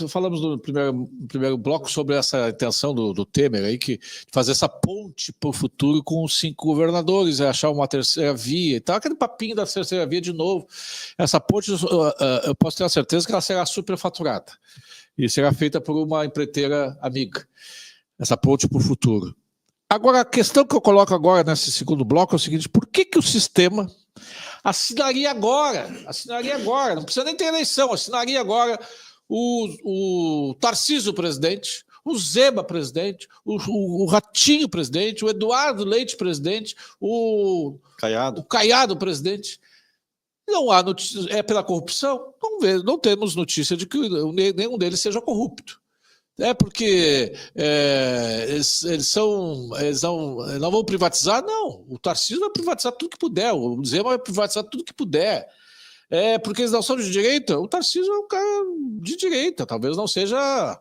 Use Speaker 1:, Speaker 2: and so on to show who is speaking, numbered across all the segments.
Speaker 1: falamos no primeiro bloco sobre essa intenção do Temer aí, que fazer essa ponte para o futuro com os 5 governadores, achar uma terceira via e tal, aquele papinho da terceira via de novo. Essa ponte, eu posso ter a certeza que ela será superfaturada e será feita por uma empreiteira amiga. Essa ponte para o futuro. Agora, a questão que eu coloco agora nesse segundo bloco é o seguinte: por que o sistema assinaria agora, não precisa nem ter eleição, assinaria agora o Tarcísio presidente, o Zema presidente, o Ratinho presidente, o Eduardo Leite presidente, o Caiado presidente? Não há notícia, é pela corrupção? Não temos notícia de que nenhum deles seja corrupto. É porque eles não vão privatizar? Não. O Tarcísio vai privatizar tudo que puder, o Zema vai privatizar tudo que puder. É porque eles não são de direita? O Tarcísio é um cara de direita, talvez não seja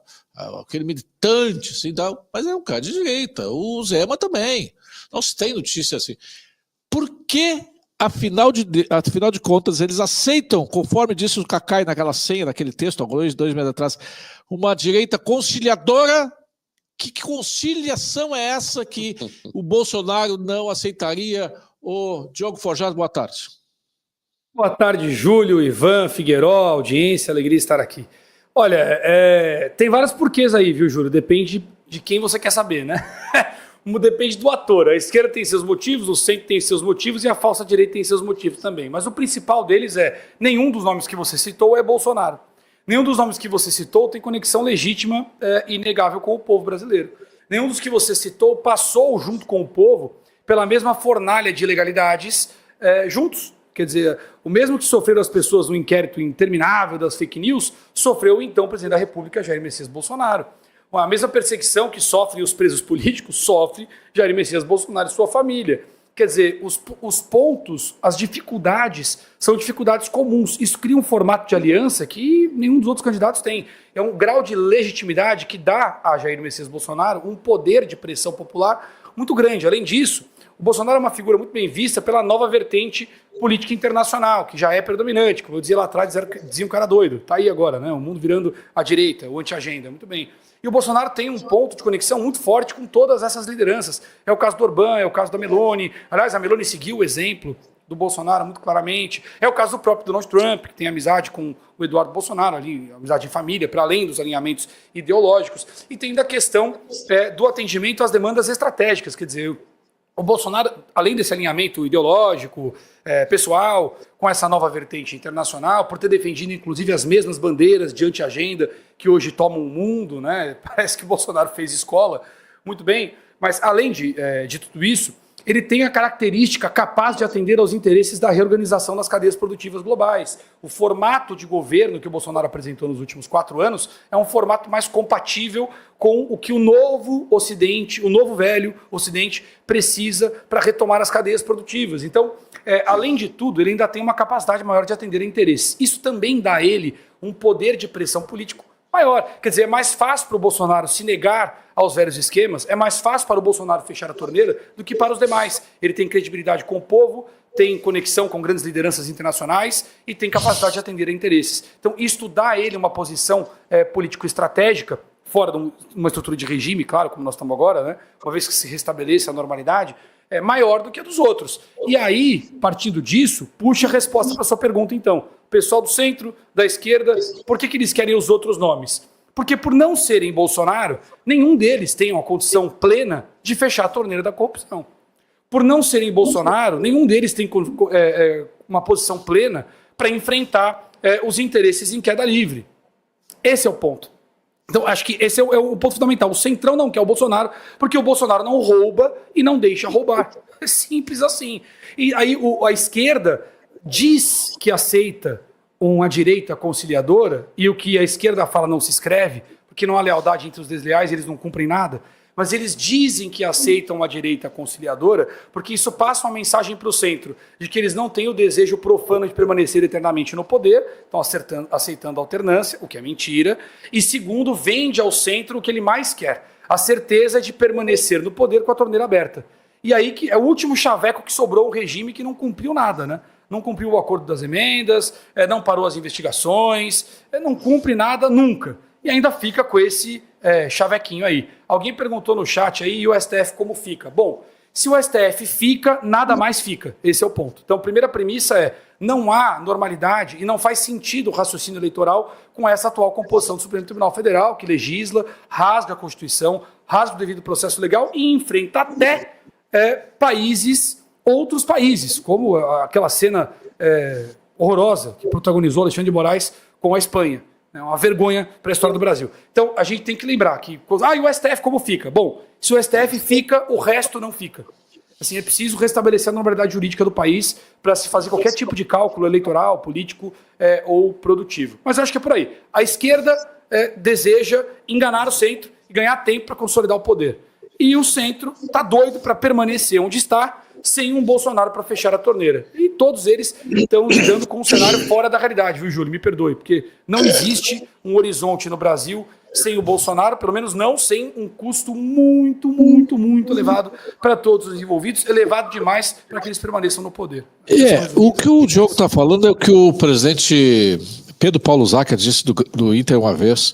Speaker 1: aquele militante, assim, mas é um cara de direita. O Zema também. Não se tem notícia assim. Por que, afinal de contas, eles aceitam, conforme disse o Cacai naquela senha, naquele texto, há 2 meses atrás, uma direita conciliadora? Que conciliação é essa que o Bolsonaro não aceitaria? O Diogo Forjado, boa tarde.
Speaker 2: Boa tarde, Júlio, Ivan, Figueiró, audiência, alegria de estar aqui. Olha, tem vários porquês aí, viu, Júlio? Depende de quem você quer saber, né? Depende do ator. A esquerda tem seus motivos, o centro tem seus motivos e a falsa direita tem seus motivos também. Mas o principal deles nenhum dos nomes que você citou é Bolsonaro. Nenhum dos nomes que você citou tem conexão legítima e inegável com o povo brasileiro. Nenhum dos que você citou passou junto com o povo pela mesma fornalha de ilegalidades juntos. Quer dizer, o mesmo que sofreram as pessoas no inquérito interminável das fake news, sofreu então o presidente da República, Jair Messias Bolsonaro. A mesma perseguição que sofrem os presos políticos, sofre Jair Messias Bolsonaro e sua família. Quer dizer, os pontos, as dificuldades, são dificuldades comuns. Isso cria um formato de aliança que nenhum dos outros candidatos tem. É um grau de legitimidade que dá a Jair Messias Bolsonaro um poder de pressão popular muito grande. Além disso, o Bolsonaro é uma figura muito bem vista pela nova vertente política internacional, que já é predominante. Como eu dizia lá atrás, dizia um cara doido. Está aí agora, né? O mundo virando a direita, o anti-agenda. Muito bem. E o Bolsonaro tem um ponto de conexão muito forte com todas essas lideranças. É o caso do Orbán, é o caso da Meloni. Aliás, a Meloni seguiu o exemplo do Bolsonaro muito claramente. É o caso do próprio Donald Trump, que tem amizade com o Eduardo Bolsonaro, ali, amizade de família, para além dos alinhamentos ideológicos. E tem ainda a questão do atendimento às demandas estratégicas. Quer dizer, o Bolsonaro, além desse alinhamento ideológico, pessoal, com essa nova vertente internacional, por ter defendido inclusive as mesmas bandeiras de anti-agenda que hoje tomam o mundo, né? Parece que o Bolsonaro fez escola, muito bem, mas além de tudo isso, ele tem a característica capaz de atender aos interesses da reorganização das cadeias produtivas globais. O formato de governo que o Bolsonaro apresentou nos últimos 4 anos é um formato mais compatível com o que o novo Ocidente, o novo velho Ocidente precisa para retomar as cadeias produtivas. Então, além de tudo, ele ainda tem uma capacidade maior de atender a interesses. Isso também dá a ele um poder de pressão político maior. Quer dizer, é mais fácil para o Bolsonaro se negar aos velhos esquemas, é mais fácil para o Bolsonaro fechar a torneira do que para os demais. Ele tem credibilidade com o povo, tem conexão com grandes lideranças internacionais e tem capacidade de atender a interesses. Então, isso dá a ele uma posição político-estratégica, fora de uma estrutura de regime, claro, como nós estamos agora, né? Uma vez que se restabeleça a normalidade, é maior do que a dos outros. E aí, partindo disso, puxa a resposta para a sua pergunta, então. O pessoal do centro, da esquerda, por que eles querem os outros nomes? Porque por não serem Bolsonaro, nenhum deles tem uma condição plena de fechar a torneira da corrupção. Por não serem Bolsonaro, nenhum deles tem uma posição plena para enfrentar os interesses em queda livre. Esse é o ponto. Então, acho que esse é o ponto fundamental. O centrão não quer o Bolsonaro, porque o Bolsonaro não rouba e não deixa roubar. É simples assim. E aí a esquerda diz que aceita uma direita conciliadora, e o que a esquerda fala não se escreve, porque não há lealdade entre os desleais, eles não cumprem nada, mas eles dizem que aceitam uma direita conciliadora, porque isso passa uma mensagem para o centro, de que eles não têm o desejo profano de permanecer eternamente no poder, estão aceitando a alternância, o que é mentira, e segundo, vende ao centro o que ele mais quer, a certeza de permanecer no poder com a torneira aberta. E aí que é o último chaveco que sobrou ao regime que não cumpriu nada, né? Não cumpriu o acordo das emendas, não parou as investigações, não cumpre nada nunca. e ainda fica com esse chavequinho aí. Alguém perguntou no chat aí, e o STF como fica? Bom, se o STF fica, nada mais fica. Esse é o ponto. Então, a primeira premissa é, não há normalidade e não faz sentido o raciocínio eleitoral com essa atual composição do Supremo Tribunal Federal, que legisla, rasga a Constituição, rasga o devido processo legal e enfrenta até outros países, como aquela cena horrorosa que protagonizou Alexandre de Moraes com a Espanha. É uma vergonha para a história do Brasil. Então, a gente tem que lembrar que... e o STF como fica? Bom, se o STF fica, o resto não fica. Assim, é preciso restabelecer a normalidade jurídica do país para se fazer qualquer tipo de cálculo eleitoral, político ou produtivo. Mas eu acho que é por aí. A esquerda deseja enganar o centro e ganhar tempo para consolidar o poder. E o centro está doido para permanecer onde está, sem um Bolsonaro para fechar a torneira. E todos eles estão lidando com um cenário fora da realidade, viu, Júlio? Me perdoe, porque não existe um horizonte no Brasil sem o Bolsonaro, pelo menos não sem um custo muito, muito, muito elevado para todos os envolvidos, elevado demais para que eles permaneçam no poder.
Speaker 1: O que o Diogo está falando é o que o presidente Pedro Paulo Zacca disse do Inter uma vez: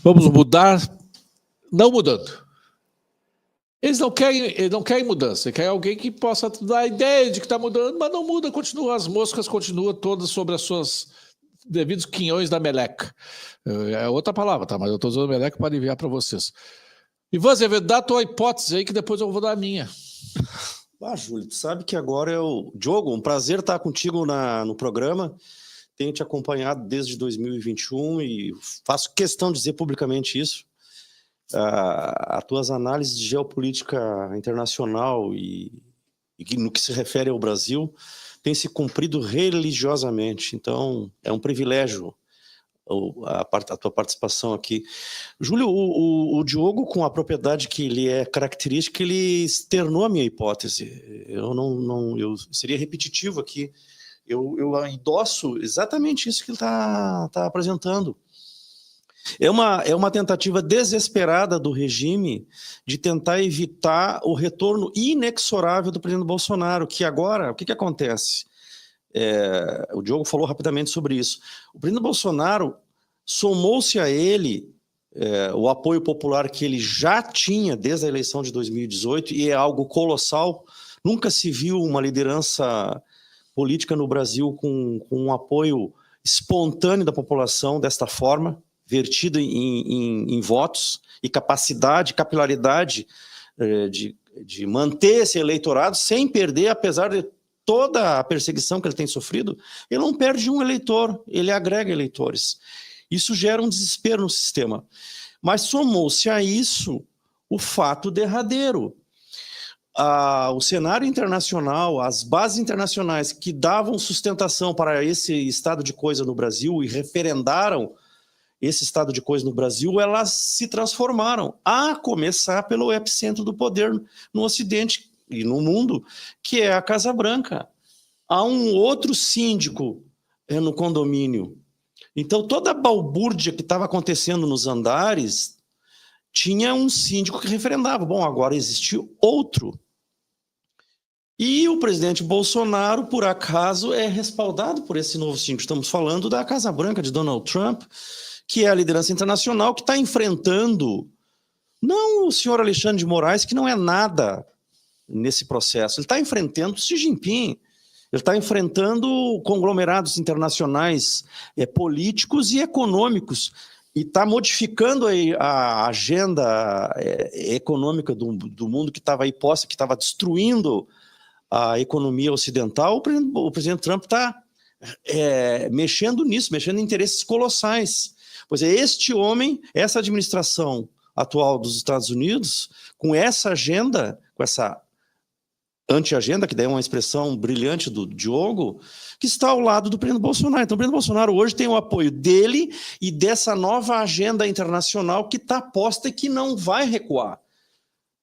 Speaker 1: vamos mudar, não mudando. Eles não querem mudança, querem alguém que possa dar a ideia de que está mudando, mas não muda, continua, as moscas continuam todas sobre as suas devidos quinhões da meleca. É outra palavra, tá? Mas eu estou usando meleca para enviar para vocês. Ivan Azevedo, dá a tua hipótese aí que depois eu vou dar a minha.
Speaker 3: Júlio, tu sabe que agora Diogo, um prazer estar contigo no programa. Tenho te acompanhado desde 2021 e faço questão de dizer publicamente isso. As tuas análises de geopolítica internacional e no que se refere ao Brasil têm se cumprido religiosamente. Então, é um privilégio a tua participação aqui. Júlio, o Diogo, com a propriedade que ele é característica, ele externou a minha hipótese. Eu seria repetitivo aqui. Eu endosso exatamente isso que ele está apresentando. É uma tentativa desesperada do regime de tentar evitar o retorno inexorável do presidente Bolsonaro, que agora, o que acontece? O Diogo falou rapidamente sobre isso. O presidente Bolsonaro somou-se a ele o apoio popular que ele já tinha desde a eleição de 2018, e é algo colossal. Nunca se viu uma liderança política no Brasil com um apoio espontâneo da população desta forma, vertido em votos e capilaridade de manter esse eleitorado sem perder, apesar de toda a perseguição que ele tem sofrido. Ele não perde um eleitor, ele agrega eleitores. Isso gera um desespero no sistema. Mas somou-se a isso o fato derradeiro. O cenário internacional, as bases internacionais que davam sustentação para esse estado de coisa no Brasil e referendaram esse estado de coisa no Brasil, elas se transformaram, a começar pelo epicentro do poder no Ocidente e no mundo, que é a Casa Branca. Há um outro síndico no condomínio. Então, toda a balbúrdia que estava acontecendo nos andares tinha um síndico que referendava. Bom, agora existe outro. E o presidente Bolsonaro, por acaso, é respaldado por esse novo síndico. Estamos falando da Casa Branca de Donald Trump, que é a liderança internacional que está enfrentando, não o senhor Alexandre de Moraes, que não é nada nesse processo, ele está enfrentando Xi Jinping, ele está enfrentando conglomerados internacionais políticos e econômicos, e está modificando a agenda econômica do mundo que estava aí posta, que estava destruindo a economia ocidental. O presidente Trump está mexendo nisso, mexendo em interesses colossais. Pois é, este homem, essa administração atual dos Estados Unidos, com essa agenda, com essa anti-agenda, que daí é uma expressão brilhante do Diogo, que está ao lado do presidente Bolsonaro. Então, o presidente Bolsonaro hoje tem o apoio dele e dessa nova agenda internacional que está posta e que não vai recuar.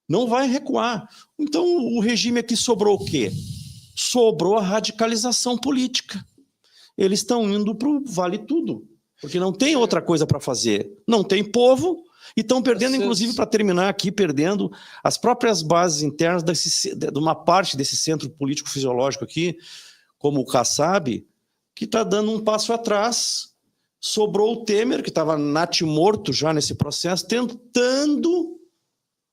Speaker 3: Não vai recuar. Então, o regime aqui sobrou o quê? Sobrou a radicalização política. Eles estão indo para o vale tudo. Porque não tem outra coisa para fazer. Não tem povo e estão perdendo, inclusive, para terminar aqui, perdendo as próprias bases internas de uma parte desse centro político fisiológico aqui, como o Kassab, que está dando um passo atrás sobrou o Temer, que estava natimorto já nesse processo, tentando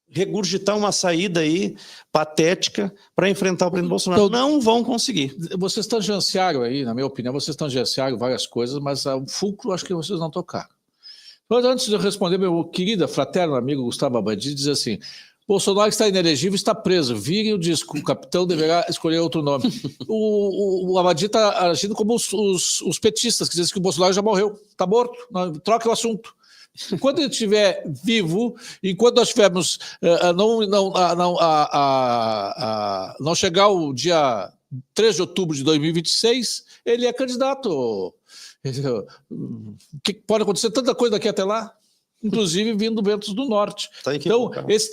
Speaker 3: regurgitar uma saída aí patética para enfrentar o presidente Bolsonaro.
Speaker 1: Então,
Speaker 3: não vão conseguir.
Speaker 1: Vocês tangenciaram aí, na minha opinião, vocês tangenciaram várias coisas, mas o fulcro acho que vocês não tocaram. Mas antes de eu responder, meu querido, fraterno amigo Gustavo Abadi diz assim: Bolsonaro está inelegível, está preso. Virem o disco, o capitão deverá escolher outro nome. O Abadi está agindo como os petistas, que dizem que o Bolsonaro já morreu, está morto, não, troca o assunto. Enquanto ele estiver vivo, enquanto nós tivermos não chegar o dia 3 de outubro de 2026, ele é candidato. Que pode acontecer tanta coisa daqui até lá, inclusive vindo ventos do norte.
Speaker 3: Tá
Speaker 1: então, esse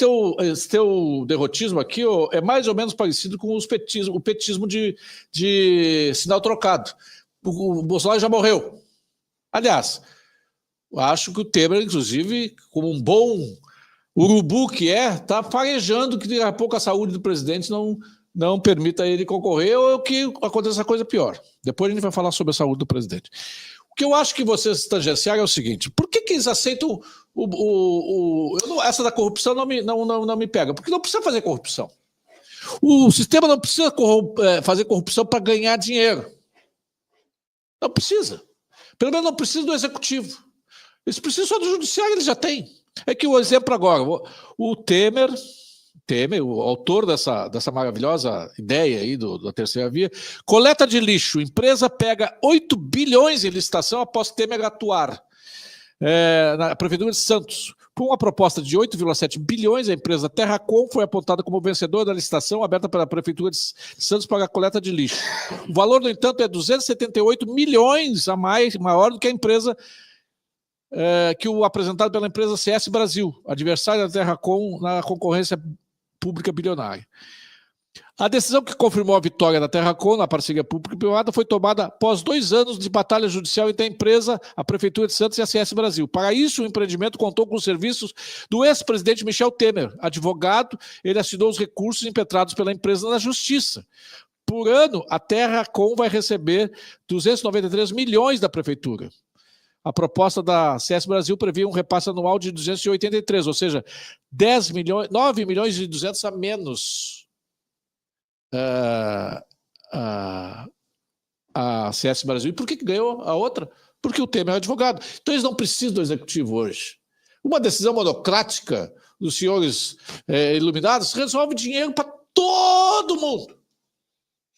Speaker 1: teu derrotismo aqui é mais ou menos parecido com o petismo de sinal trocado. O Bolsonaro já morreu. Aliás, acho que o Temer, inclusive, como um bom urubu que está farejando que daqui a pouco a saúde do presidente não permita ele concorrer, ou que aconteça coisa pior. Depois a gente vai falar sobre a saúde do presidente. O que eu acho que vocês tangenciaram é o seguinte: por que eles aceitam essa da corrupção não me pega? Porque não precisa fazer corrupção. O sistema não precisa fazer corrupção para ganhar dinheiro. Não precisa. Pelo menos não precisa do executivo. Eles precisam só do judiciário, eles já têm. É que o exemplo agora, o Temer, o autor dessa maravilhosa ideia aí da terceira via, coleta de lixo. Empresa pega 8 bilhões em licitação após Temer atuar na Prefeitura de Santos. Com uma proposta de 8,7 bilhões, a empresa Terracom foi apontada como vencedora da licitação aberta pela Prefeitura de Santos para a coleta de lixo. O valor, no entanto, é 278 milhões a maior do que a empresa que o apresentado pela empresa CS Brasil, adversária da Terracom na concorrência pública bilionária. A decisão que confirmou a vitória da Terracom na parceria pública-privada foi tomada após 2 anos de batalha judicial entre a empresa, a Prefeitura de Santos e a CS Brasil. Para isso, o empreendimento contou com os serviços do ex-presidente Michel Temer. Advogado, ele assinou os recursos impetrados pela empresa na Justiça. Por ano, a Terracom vai receber 293 milhões da Prefeitura. A proposta da CS Brasil previa um repasse anual de 283, ou seja, 9 milhões e 200 a menos a CS Brasil. E por que ganhou a outra? Porque o Temer é advogado. Então eles não precisam do executivo hoje. Uma decisão monocrática dos senhores iluminados resolve dinheiro para todo mundo,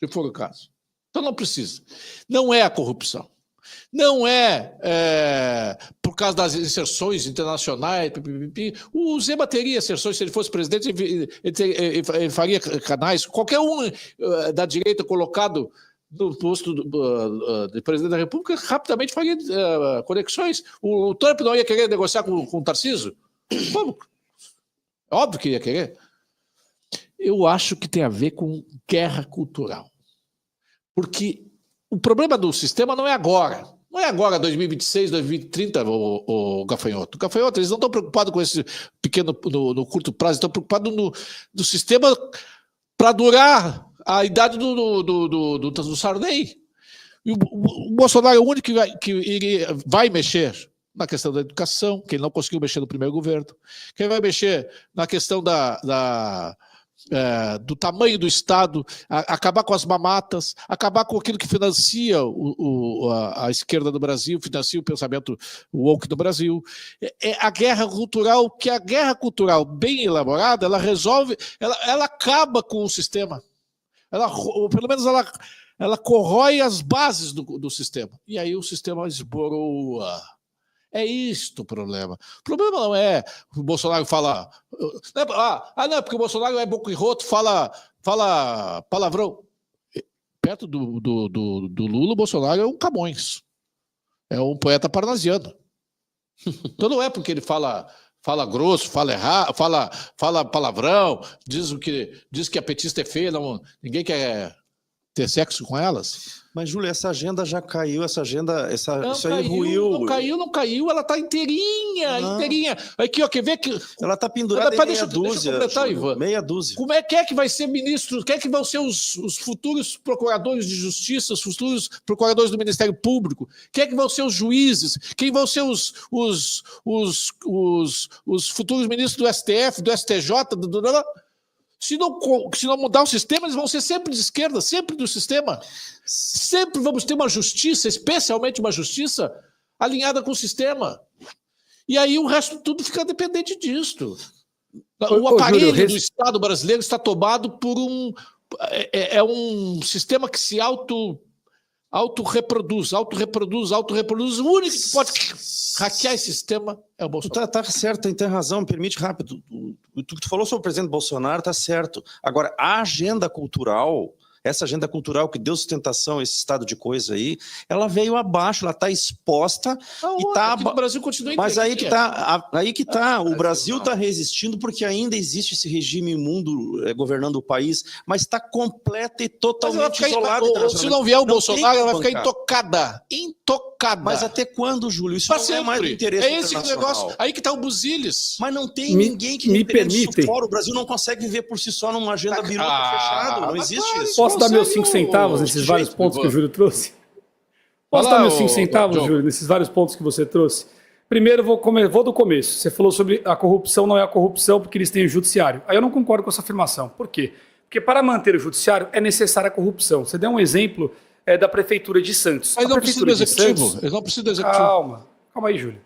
Speaker 1: se for o caso. Então não precisa. Não é a corrupção. Não por causa das inserções internacionais. O Zema teria inserções, se ele fosse presidente, ele faria canais. Qualquer um da direita colocado no posto de presidente da República rapidamente faria conexões. O Trump não ia querer negociar com o Tarcísio? Como? Óbvio que ia querer. Eu acho que tem a ver com guerra cultural. Porque o problema do sistema não é agora. Não é agora, 2026, 2030, o Gafanhoto. Gafanhoto, eles não estão preocupados com esse pequeno, no curto prazo, estão preocupados no sistema para durar a idade do Sarney. E o Bolsonaro é o único que vai mexer na questão da educação, que ele não conseguiu mexer no primeiro governo. Quem vai mexer na questão do tamanho do Estado, acabar com as mamatas, acabar com aquilo que financia a esquerda do Brasil, financia o pensamento woke do Brasil. A guerra cultural, que a guerra cultural bem elaborada, ela resolve, ela acaba com o sistema. Pelo menos ela corrói as bases do sistema. E aí o sistema esboroa. É isto o problema. O problema não é o Bolsonaro fala... não, porque o Bolsonaro é boca-e-roto, fala palavrão. Perto do Lula, o Bolsonaro é um Camões. É um poeta parnasiano. Então não é porque ele fala grosso, fala errado, fala palavrão, diz que a petista é feia, ninguém quer ter sexo com elas?
Speaker 3: Mas, Júlio, essa agenda já caiu, isso aí
Speaker 1: Não
Speaker 3: ruiu.
Speaker 1: não caiu, ela tá inteirinha. Aqui, ó, quer ver que...
Speaker 3: Ela tá pendurada em meia dúzia,
Speaker 1: deixa eu completar,
Speaker 3: Júlio,
Speaker 1: Ivan.
Speaker 3: meia dúzia.
Speaker 1: Quem é que vai ser ministro? Quem é que vão ser os futuros procuradores de justiça, os futuros procuradores do Ministério Público? Quem é que vão ser os juízes? Quem vão ser os futuros ministros do STF, do STJ, Se não mudar o sistema, eles vão ser sempre de esquerda, sempre do sistema. Sempre vamos ter uma justiça, especialmente uma justiça alinhada com o sistema. E aí o resto tudo fica dependente disto. O aparelho do Estado brasileiro está tomado por um sistema que se autorreproduz. O único que pode hackear esse sistema é o Bolsonaro.
Speaker 3: Tá certo, tem razão, permite rápido. O que tu falou sobre o presidente Bolsonaro tá certo. Agora, a agenda cultural, essa agenda cultural que deu sustentação a esse estado de coisa aí, ela veio abaixo, ela está exposta e tá.
Speaker 1: Aqui no Brasil continua.
Speaker 3: Mas aí que tá. O Brasil está resistindo porque ainda existe esse regime imundo governando o país, mas está completa e totalmente isolada.
Speaker 1: Se não vier o Bolsonaro, ela vai ficar intocada.
Speaker 3: Mas até quando, Júlio? Isso não é mais do interesse internacional.
Speaker 1: Esse negócio. Aí que tá o Buziles.
Speaker 3: Mas não tem ninguém que
Speaker 2: me permite.
Speaker 3: Fora. O Brasil não consegue viver por si só numa agenda biruta fechada. Não existe isso.
Speaker 2: Posso dar meus 5 centavos nesses vários pontos que o Júlio trouxe? Posso dar meus 5 centavos, Júlio, nesses vários pontos que você trouxe? Primeiro, vou do começo. Você falou sobre a corrupção não é a corrupção porque eles têm o judiciário. Aí eu não concordo com essa afirmação. Por quê? Porque para manter o judiciário é necessária a corrupção. Você deu um exemplo da Prefeitura de Santos.
Speaker 1: Mas não precisa do executivo. Eles não precisam do executivo.
Speaker 2: Calma aí, Júlio.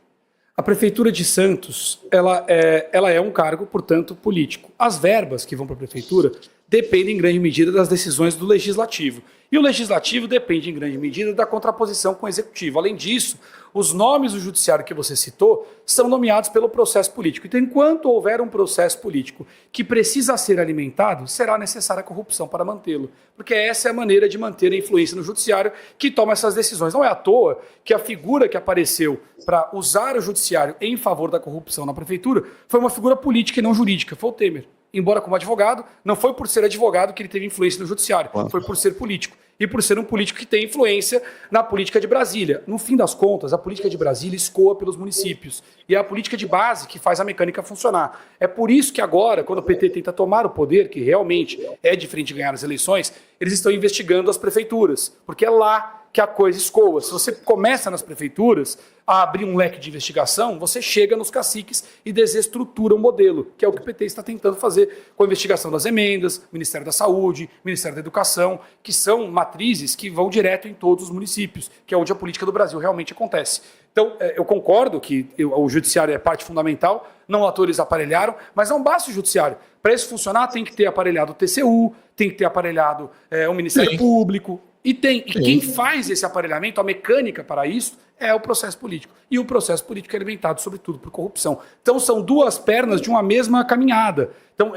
Speaker 2: A Prefeitura de Santos, ela é um cargo, portanto, político. As verbas que vão para a Prefeitura dependem em grande medida das decisões do Legislativo. E o Legislativo depende em grande medida da contraposição com o Executivo. Além disso, os nomes do Judiciário que você citou são nomeados pelo processo político. Então, enquanto houver um processo político que precisa ser alimentado, será necessária a corrupção para mantê-lo. Porque essa é a maneira de manter a influência no Judiciário que toma essas decisões. Não é à toa que a figura que apareceu para usar o Judiciário em favor da corrupção na Prefeitura foi uma figura política e não jurídica, foi o Temer. Embora como advogado, não foi por ser advogado que ele teve influência no judiciário, foi por ser político. E por ser um político que tem influência na política de Brasília. No fim das contas, a política de Brasília escoa pelos municípios. E é a política de base que faz a mecânica funcionar. É por isso que agora, quando o PT tenta tomar o poder, que realmente é diferente de ganhar as eleições, eles estão investigando as prefeituras. Porque é lá que a coisa escoa. Se você começa nas prefeituras a abrir um leque de investigação, você chega nos caciques e desestrutura o modelo, que é o que o PT está tentando fazer com a investigação das emendas, Ministério da Saúde, Ministério da Educação, que são matrizes que vão direto em todos os municípios, que é onde a política do Brasil realmente acontece. Então, eu concordo que o judiciário é parte fundamental, não à toa eles aparelharam, mas não basta o judiciário. Para isso funcionar, tem que ter aparelhado o TCU, tem que ter aparelhado o Ministério Público. E quem faz esse aparelhamento, a mecânica para isso, é o processo político. E o processo político é alimentado, sobretudo, por corrupção. Então, são duas pernas de uma mesma caminhada. Então,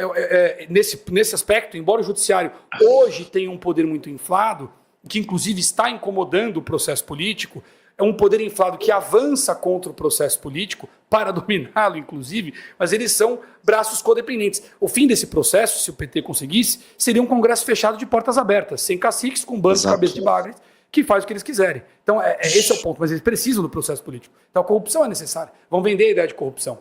Speaker 2: nesse aspecto, embora o judiciário hoje tenha um poder muito inflado, que inclusive está incomodando o processo político, é um poder inflado que avança contra o processo político, para dominá-lo, inclusive, mas eles são braços codependentes. O fim desse processo, se o PT conseguisse, seria um congresso fechado de portas abertas, sem caciques, com bando de cabeça de bagre, que faz o que eles quiserem. Então, esse é o ponto, mas eles precisam do processo político. Então, a corrupção é necessária. Vão vender a ideia de corrupção.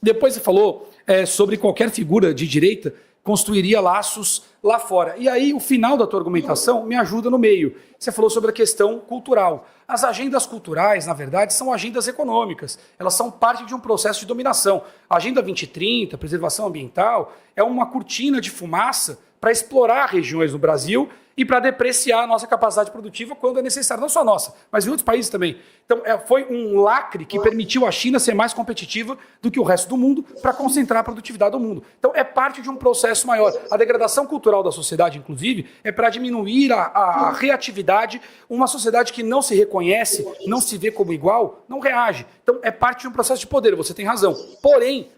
Speaker 2: Depois você falou sobre qualquer figura de direita construiria laços lá fora. E aí, o final da tua argumentação me ajuda no meio. Você falou sobre a questão cultural. As agendas culturais, na verdade, são agendas econômicas. Elas são parte de um processo de dominação. A Agenda 2030, preservação ambiental, é uma cortina de fumaça para explorar regiões no Brasil e para depreciar a nossa capacidade produtiva quando é necessário, não só a nossa, mas em outros países também. Então, foi um lacre que permitiu a China ser mais competitiva do que o resto do mundo para concentrar a produtividade do mundo. Então, é parte de um processo maior. A degradação cultural da sociedade, inclusive, é para diminuir a reatividade. Uma sociedade que não se reconhece, não se vê como igual, não reage. Então, é parte de um processo de poder, você tem razão. Porém,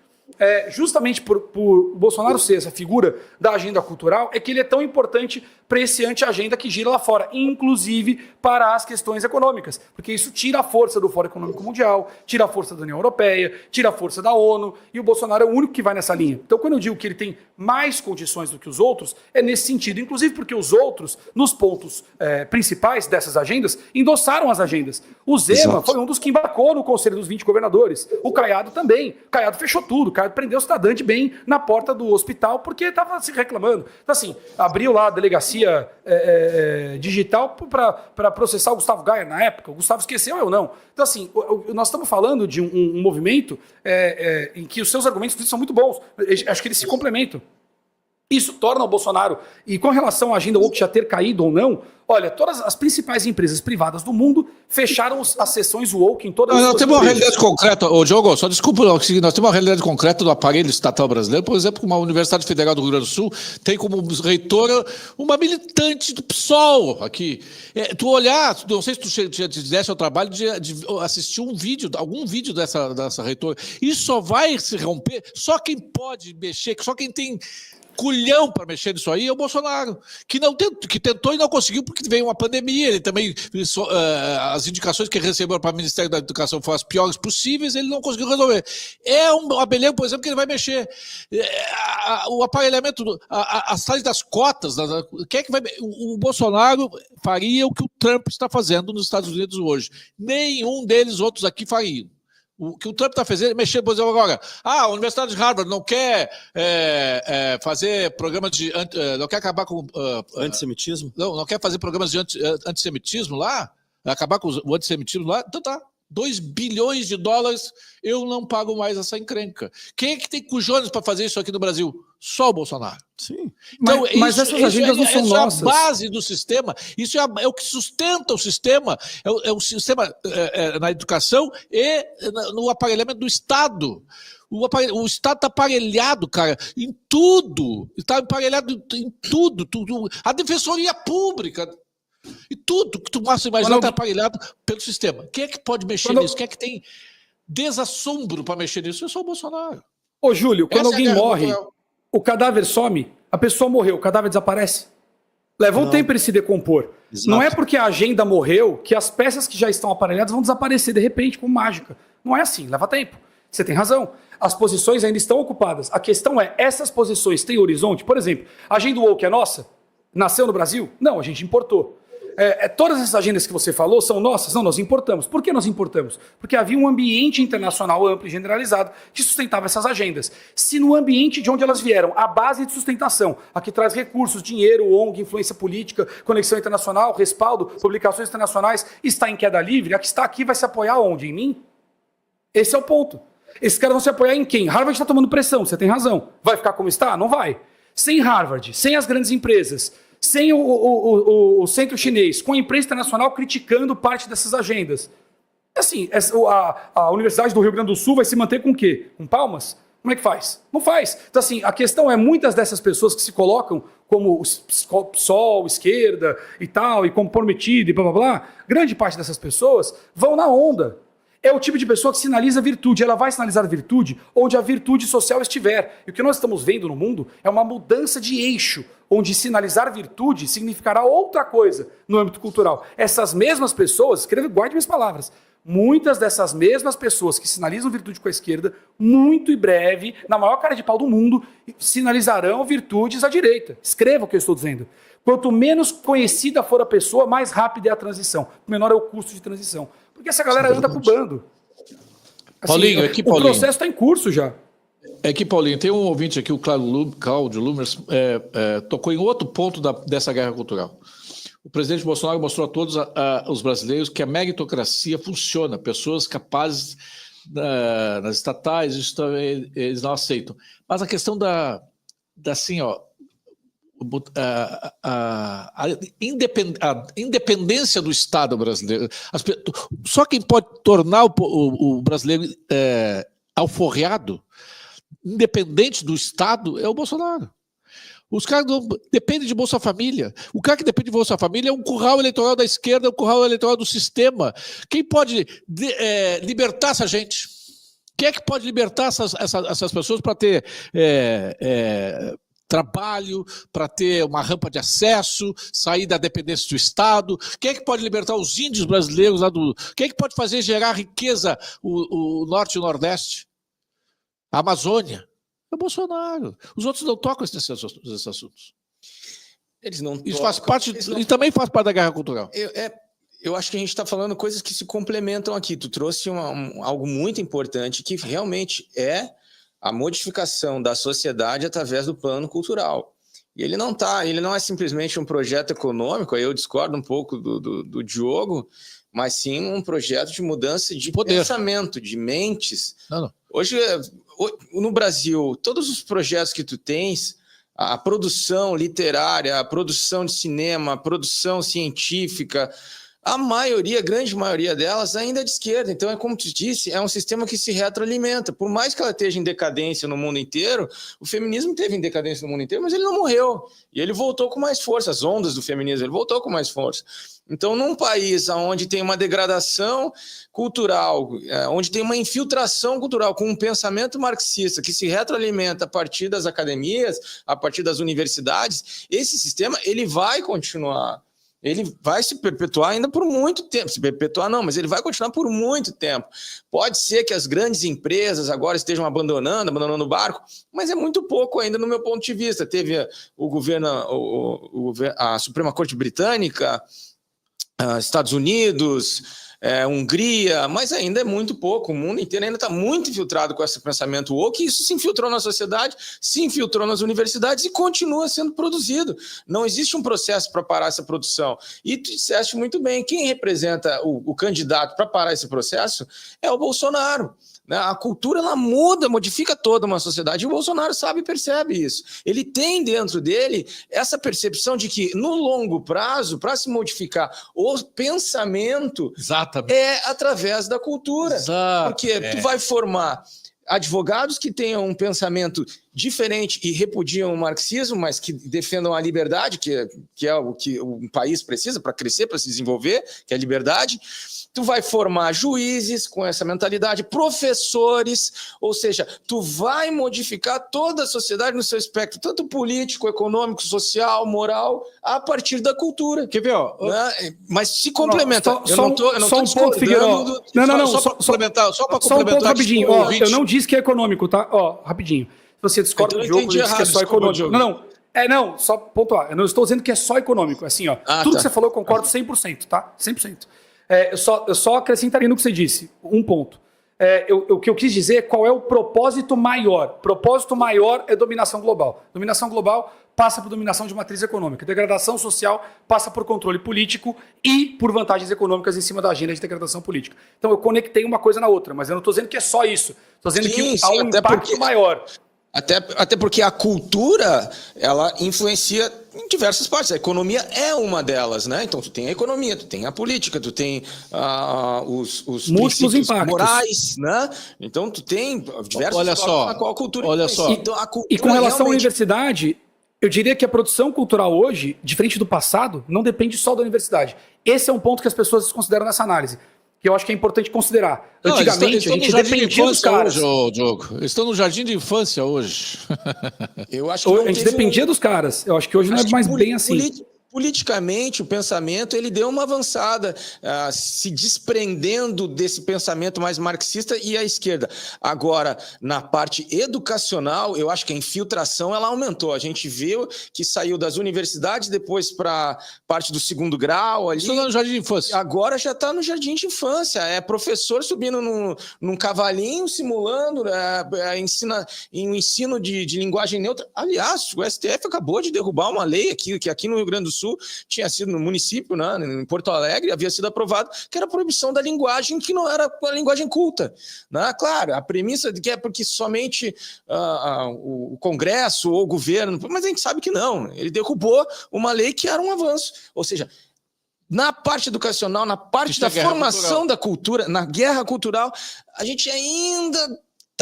Speaker 2: justamente por o Bolsonaro ser essa figura da agenda cultural, é que ele é tão importante para esse anti-agenda que gira lá fora, inclusive para as questões econômicas, porque isso tira a força do Fórum Econômico Mundial, tira a força da União Europeia, tira a força da ONU, e o Bolsonaro é o único que vai nessa linha. Então, quando eu digo que ele tem mais condições do que os outros, é nesse sentido, inclusive porque os outros, nos pontos principais dessas agendas, endossaram as agendas. O Zema foi um dos que embarcou no Conselho dos 20 governadores, o Caiado também. O Caiado fechou tudo, o Caiado prendeu o cidadão de bem na porta do hospital porque estava se reclamando. Então, assim, abriu lá a delegacia digital para processar o Gustavo Gaia na época. O Gustavo esqueceu, eu não. Então, assim, nós estamos falando de um movimento em que os seus argumentos são muito bons. Acho que eles se complementam. Isso torna o Bolsonaro, e com relação à agenda woke já ter caído ou não, olha, todas as principais empresas privadas do mundo fecharam as sessões woke em todas as
Speaker 1: Nós temos uma realidade concreta, Diogo, só desculpa, nós temos uma realidade concreta do aparelho estatal brasileiro. Por exemplo, uma Universidade Federal do Rio Grande do Sul tem como reitora uma militante do PSOL aqui. Tu olhar, não sei se tu já fizesse o trabalho de assistir algum vídeo dessa reitora. Isso só vai se romper, só quem pode mexer, só quem tem culhão para mexer nisso aí é o Bolsonaro, que tentou e não conseguiu porque veio uma pandemia. Ele também, as indicações que ele recebeu para o Ministério da Educação foram as piores possíveis, ele não conseguiu resolver. É um abelhão, por exemplo, que ele vai mexer. O aparelhamento, as tais das cotas, quem é que vai? O Bolsonaro faria o que o Trump está fazendo nos Estados Unidos hoje. Nenhum deles outros aqui fariam. O que o Trump está fazendo é mexer, por exemplo, agora. A Universidade de Harvard não quer fazer programas de. Não quer acabar com.
Speaker 3: Antissemitismo?
Speaker 1: Não quer fazer programas de antissemitismo lá? Acabar com o antissemitismo lá? Então tá. 2 bilhões de dólares, eu não pago mais essa encrenca. Quem é que tem cujones para fazer isso aqui no Brasil? Só o Bolsonaro.
Speaker 3: Sim.
Speaker 2: Então, mas essas agendas não são nossas.
Speaker 1: Isso é a base do sistema, isso é o que sustenta o sistema, é o sistema na educação e no aparelhamento do Estado. O Estado está aparelhado, cara, em tudo. Está aparelhado em tudo. A Defensoria Pública. E tudo que tu possa imaginar está aparelhado pelo sistema. Quem é que pode mexer nisso? Quem é que tem desassombro para mexer nisso? É só o Bolsonaro.
Speaker 2: Ô, Júlio, quando alguém morre, o cadáver some, a pessoa morreu, o cadáver desaparece. Leva um tempo para ele se decompor. Exato. Não é porque a agenda morreu que as peças que já estão aparelhadas vão desaparecer de repente, como mágica. Não é assim, leva tempo. Você tem razão. As posições ainda estão ocupadas. A questão é, essas posições têm horizonte? Por exemplo, a agenda woke é nossa? Nasceu no Brasil? Não, a gente importou. Todas essas agendas que você falou são nossas? Não, nós importamos. Por que nós importamos? Porque havia um ambiente internacional amplo e generalizado que sustentava essas agendas. Se no ambiente de onde elas vieram, a base de sustentação, a que traz recursos, dinheiro, ONG, influência política, conexão internacional, respaldo, publicações internacionais, está em queda livre, a que está aqui vai se apoiar onde? Em mim? Esse é o ponto. Esses caras vão se apoiar em quem? Harvard está tomando pressão, você tem razão. Vai ficar como está? Não vai. Sem Harvard, sem as grandes empresas, sem o centro chinês, com a imprensa internacional criticando parte dessas agendas. Assim, a Universidade do Rio Grande do Sul vai se manter com o quê? Com palmas? Como é que faz? Não faz. Então, assim, a questão é, muitas dessas pessoas que se colocam como PSOL, esquerda e tal, e comprometido e blá, blá, blá, grande parte dessas pessoas vão na onda. É o tipo de pessoa que sinaliza virtude. Ela vai sinalizar virtude onde a virtude social estiver. E o que nós estamos vendo no mundo é uma mudança de eixo, onde sinalizar virtude significará outra coisa no âmbito cultural. Essas mesmas pessoas, guarde minhas palavras, muitas dessas mesmas pessoas que sinalizam virtude com a esquerda, muito em breve, na maior cara de pau do mundo, sinalizarão virtudes à direita. Escreva o que eu estou dizendo. Quanto menos conhecida for a pessoa, mais rápida é a transição. Menor é o custo de transição. Porque essa galera anda com o bando. Assim,
Speaker 1: Paulinho, aqui, Paulinho.
Speaker 2: O processo está em curso já.
Speaker 1: Aqui, Paulinho, tem um ouvinte aqui, o Cláudio Lumers, tocou em outro ponto dessa guerra cultural. O presidente Bolsonaro mostrou a todos os brasileiros que a meritocracia funciona. Pessoas capazes nas estatais, isso também, eles não aceitam. Mas a questão assim, ó, a independência do Estado brasileiro. Só quem pode tornar o brasileiro alforreado, independente do Estado, é o Bolsonaro. Os caras não dependem de Bolsa Família. O cara que depende de Bolsa Família é um curral eleitoral da esquerda, é um curral eleitoral do sistema. Quem pode libertar essa gente? Quem é que pode libertar essas pessoas para ter trabalho, para ter uma rampa de acesso, sair da dependência do Estado? Quem é que pode libertar os índios brasileiros lá do... Quem é que pode fazer gerar riqueza o Norte e o Nordeste? A Amazônia? É o Bolsonaro. Os outros não tocam nesses assuntos.
Speaker 4: Eles não
Speaker 1: Isso
Speaker 4: tocam,
Speaker 1: faz parte, e também faz parte da guerra cultural.
Speaker 4: Eu acho que a gente está falando coisas que se complementam aqui. Tu trouxe algo muito importante, que realmente é a modificação da sociedade através do plano cultural. E ele não é simplesmente um projeto econômico, aí eu discordo um pouco do Diogo, mas sim um projeto de mudança de pensamento, de mentes.
Speaker 1: Não.
Speaker 4: Hoje, no Brasil, todos os projetos que tu tens, a produção literária, a produção de cinema, a produção científica, a grande maioria delas ainda é de esquerda. Então, é como tu disse, é um sistema que se retroalimenta. Por mais que ela esteja em decadência no mundo inteiro, o feminismo teve em decadência no mundo inteiro, mas ele não morreu. E ele voltou com mais força. As ondas do feminismo, ele voltou com mais força. Então, num país onde tem uma degradação cultural, onde tem uma infiltração cultural com um pensamento marxista que se retroalimenta a partir das academias, a partir das universidades, esse sistema ele vai continuar. Ele vai se perpetuar ainda por muito tempo. Se perpetuar não, mas ele vai continuar por muito tempo. Pode ser que as grandes empresas agora estejam abandonando o barco, mas é muito pouco ainda no meu ponto de vista. Teve o governo, a Suprema Corte Britânica, Estados Unidos, Hungria, mas ainda é muito pouco. O mundo inteiro ainda está muito infiltrado com esse pensamento woke, e isso se infiltrou na sociedade, se infiltrou nas universidades e continua sendo produzido. Não existe um processo para parar essa produção. E tu disseste muito bem, quem representa o candidato para parar esse processo é o Bolsonaro. A cultura ela muda, modifica toda uma sociedade, e o Bolsonaro sabe e percebe isso. Ele tem dentro dele essa percepção de que, no longo prazo, para se modificar o pensamento,
Speaker 1: Exatamente.
Speaker 4: é através da cultura.
Speaker 1: Exato.
Speaker 4: Porque tu vai formar advogados que tenham um pensamento diferente e repudiam o marxismo, mas que defendam a liberdade, que é o que um país precisa para crescer, para se desenvolver, que é a liberdade. Tu vai formar juízes com essa mentalidade, professores, ou seja, tu vai modificar toda a sociedade no seu espectro, tanto político, econômico, social, moral, a partir da cultura.
Speaker 1: Quer ver, ó?
Speaker 4: Né? Mas se complementa.
Speaker 2: Eu não estou discordando. Figueiredo. Só para complementar. Só um ponto rapidinho. Eu não disse que é econômico, tá? Rapidinho. Se você discorda do jogo, diz que é só econômico. Não, só pontuar. Eu não estou dizendo que é só econômico. Assim, tudo que você falou eu concordo 100%, tá? 100%. Eu só acrescentaria no que você disse, um ponto. O que eu quis dizer é qual é o propósito maior. Propósito maior é dominação global. Dominação global passa por dominação de matriz econômica. Degradação social passa por controle político e por vantagens econômicas em cima da agenda de degradação política. Então eu conectei uma coisa na outra, mas eu não estou dizendo que é só isso. Estou dizendo que há um impacto maior.
Speaker 4: Até porque a cultura, ela influencia em diversas partes. A economia é uma delas, né? Então, tu tem a economia, tu tem a política, tu tem os
Speaker 2: múltiplos
Speaker 4: princípios
Speaker 2: impactos
Speaker 4: morais, né? Então, tu tem diversas formas na qual a cultura influencia.
Speaker 2: Então, e com relação à universidade, eu diria que a produção cultural hoje, diferente do passado, não depende só da universidade. Esse é um ponto que as pessoas desconsideram nessa análise, que eu acho que é importante considerar. Antigamente, a gente dependia dos caras.
Speaker 1: Hoje, Diogo. Eles estão no jardim de infância hoje.
Speaker 4: Eu acho que
Speaker 2: a gente dependia dos caras. Eu acho que hoje não é mais bem assim.
Speaker 4: Politicamente, o pensamento ele deu uma avançada, se desprendendo desse pensamento mais marxista e à esquerda. Agora, na parte educacional, eu acho que a infiltração ela aumentou. A gente viu que saiu das universidades, depois para parte do segundo grau. Ali.
Speaker 1: Isso no jardim de infância.
Speaker 4: Agora já está no jardim de infância. É professor subindo num cavalinho, simulando ensino de linguagem neutra. Aliás, o STF acabou de derrubar uma lei que aqui no Rio Grande do Sul tinha sido no município, né, em Porto Alegre, havia sido aprovado, que era a proibição da linguagem que não era a linguagem culta. Né? Claro, a premissa de que é porque somente o Congresso ou o governo, mas a gente sabe que não. Ele derrubou uma lei que era um avanço. Ou seja, na parte educacional, na parte da formação da cultura, na guerra cultural, a gente ainda...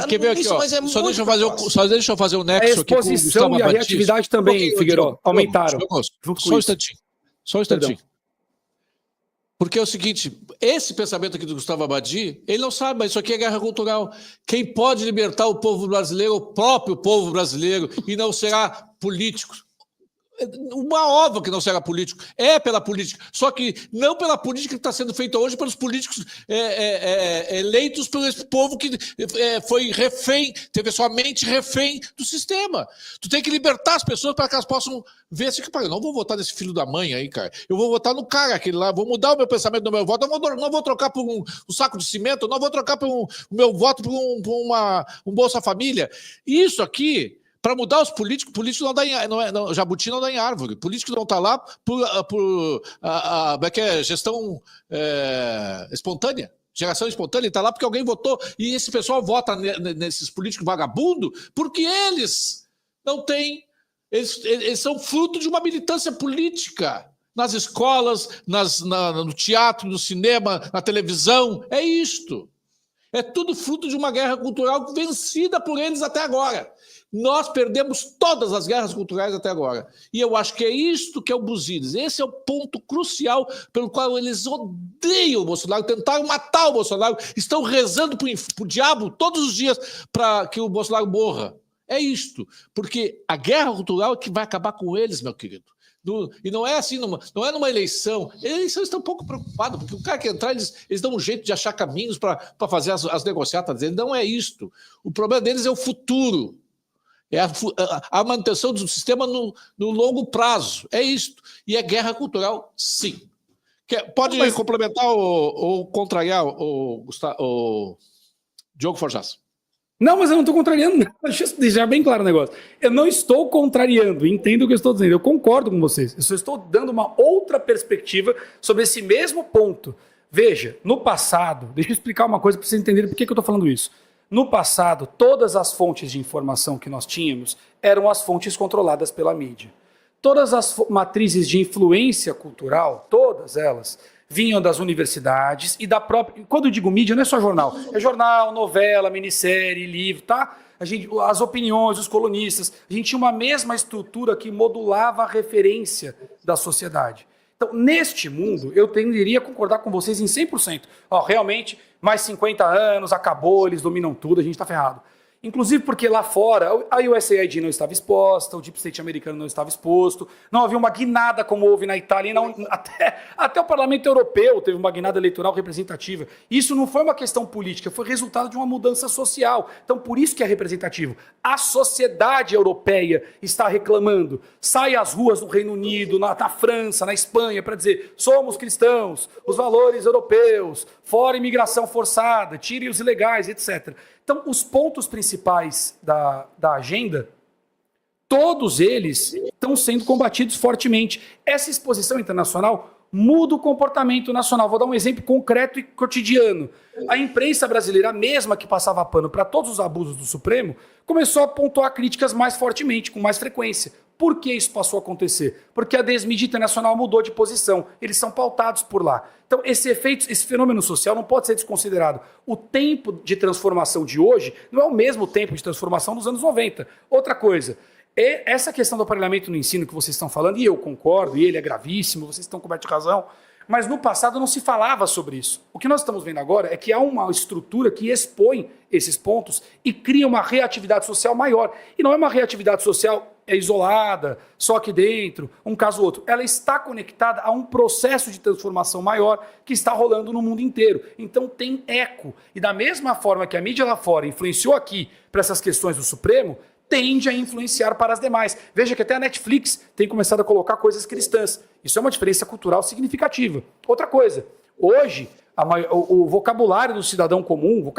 Speaker 1: Quer ver aqui, só deixa eu fazer um nexo aqui.
Speaker 2: A exposição e a reatividade também, Figueiredo, aumentaram.
Speaker 1: Só um instantinho. Porque é o seguinte, esse pensamento aqui do Gustavo Abadi, ele não sabe, mas isso aqui é guerra cultural. Quem pode libertar o povo brasileiro é o próprio povo brasileiro e não será político. Uma ova que não será político, é pela política, só que não pela política que está sendo feita hoje pelos políticos eleitos por esse povo que foi refém, teve sua mente refém do sistema. Tu tem que libertar as pessoas para que elas possam ver assim, eu não vou votar nesse filho da mãe aí, cara. Eu vou votar no cara aquele lá, vou mudar o meu pensamento do meu voto, não vou trocar por um saco de cimento, não vou trocar o meu voto por um Bolsa Família. Isso aqui, para mudar os políticos, político não dá jabuti não dá em árvore. Político não está lá por gestão espontânea. Geração espontânea, está lá porque alguém votou. E esse pessoal vota nesses políticos vagabundos porque eles não têm. Eles são fruto de uma militância política. Nas escolas, no teatro, no cinema, na televisão. É isto. É tudo fruto de uma guerra cultural vencida por eles até agora. Nós perdemos todas as guerras culturais até agora. E eu acho que é isto que é o Buzides. Esse é o ponto crucial pelo qual eles odeiam o Bolsonaro, tentaram matar o Bolsonaro, estão rezando para o diabo todos os dias para que o Bolsonaro morra. É isto. Porque a guerra cultural é que vai acabar com eles, meu querido. E não é assim, não é numa eleição. Eles estão um pouco preocupados, porque o cara que entrar, eles dão um jeito de achar caminhos para fazer as negociatas deles. Não é isto. O problema deles é o futuro. É a manutenção do sistema no longo prazo. É isto. E é guerra cultural, sim. Pode complementar ou contrariar o Diogo Forjas?
Speaker 2: Não, mas eu não estou contrariando. Deixa eu deixar bem claro o negócio. Eu não estou contrariando. Entendo o que eu estou dizendo. Eu concordo com vocês. Eu só estou dando uma outra perspectiva sobre esse mesmo ponto. Veja, no passado, deixa eu explicar uma coisa para vocês entenderem por que eu estou falando isso. No passado, todas as fontes de informação que nós tínhamos eram as fontes controladas pela mídia. Todas as matrizes de influência cultural, todas elas, vinham das universidades e da própria... Quando eu digo mídia, não é só jornal. É jornal, novela, minissérie, livro, tá? As opiniões, os colunistas. A gente tinha uma mesma estrutura que modulava a referência da sociedade. Então, neste mundo, eu tenderia a concordar com vocês em 100%. Realmente, mais 50 anos, acabou, eles dominam tudo, a gente está ferrado. Inclusive porque lá fora, a USAID não estava exposta, o Deep State americano não estava exposto, não havia uma guinada como houve na Itália, não, até o Parlamento Europeu teve uma guinada eleitoral representativa. Isso não foi uma questão política, foi resultado de uma mudança social. Então, por isso que é representativo. A sociedade europeia está reclamando. Sai às ruas do Reino Unido, na França, na Espanha, para dizer, somos cristãos, os valores europeus, fora imigração forçada, tire os ilegais, etc. Então, os pontos principais da agenda, todos eles estão sendo combatidos fortemente. Essa exposição internacional muda o comportamento nacional. Vou dar um exemplo concreto e cotidiano. A imprensa brasileira, mesma que passava pano para todos os abusos do Supremo, começou a pontuar críticas mais fortemente, com mais frequência. Por que isso passou a acontecer? Porque a desmídia internacional mudou de posição. Eles são pautados por lá. Então, esse fenômeno social não pode ser desconsiderado. O tempo de transformação de hoje não é o mesmo tempo de transformação dos anos 90. Outra coisa, essa questão do aparelhamento no ensino que vocês estão falando, e eu concordo, e ele é gravíssimo, vocês estão cobertos de razão, mas no passado não se falava sobre isso. O que nós estamos vendo agora é que há uma estrutura que expõe esses pontos e cria uma reatividade social maior. E não é uma reatividade social isolada, só aqui dentro, um caso ou outro. Ela está conectada a um processo de transformação maior que está rolando no mundo inteiro. Então tem eco. E da mesma forma que a mídia lá fora influenciou aqui para essas questões do Supremo, tende a influenciar para as demais. Veja que até a Netflix tem começado a colocar coisas cristãs. Isso é uma diferença cultural significativa. Outra coisa, hoje o vocabulário do cidadão comum,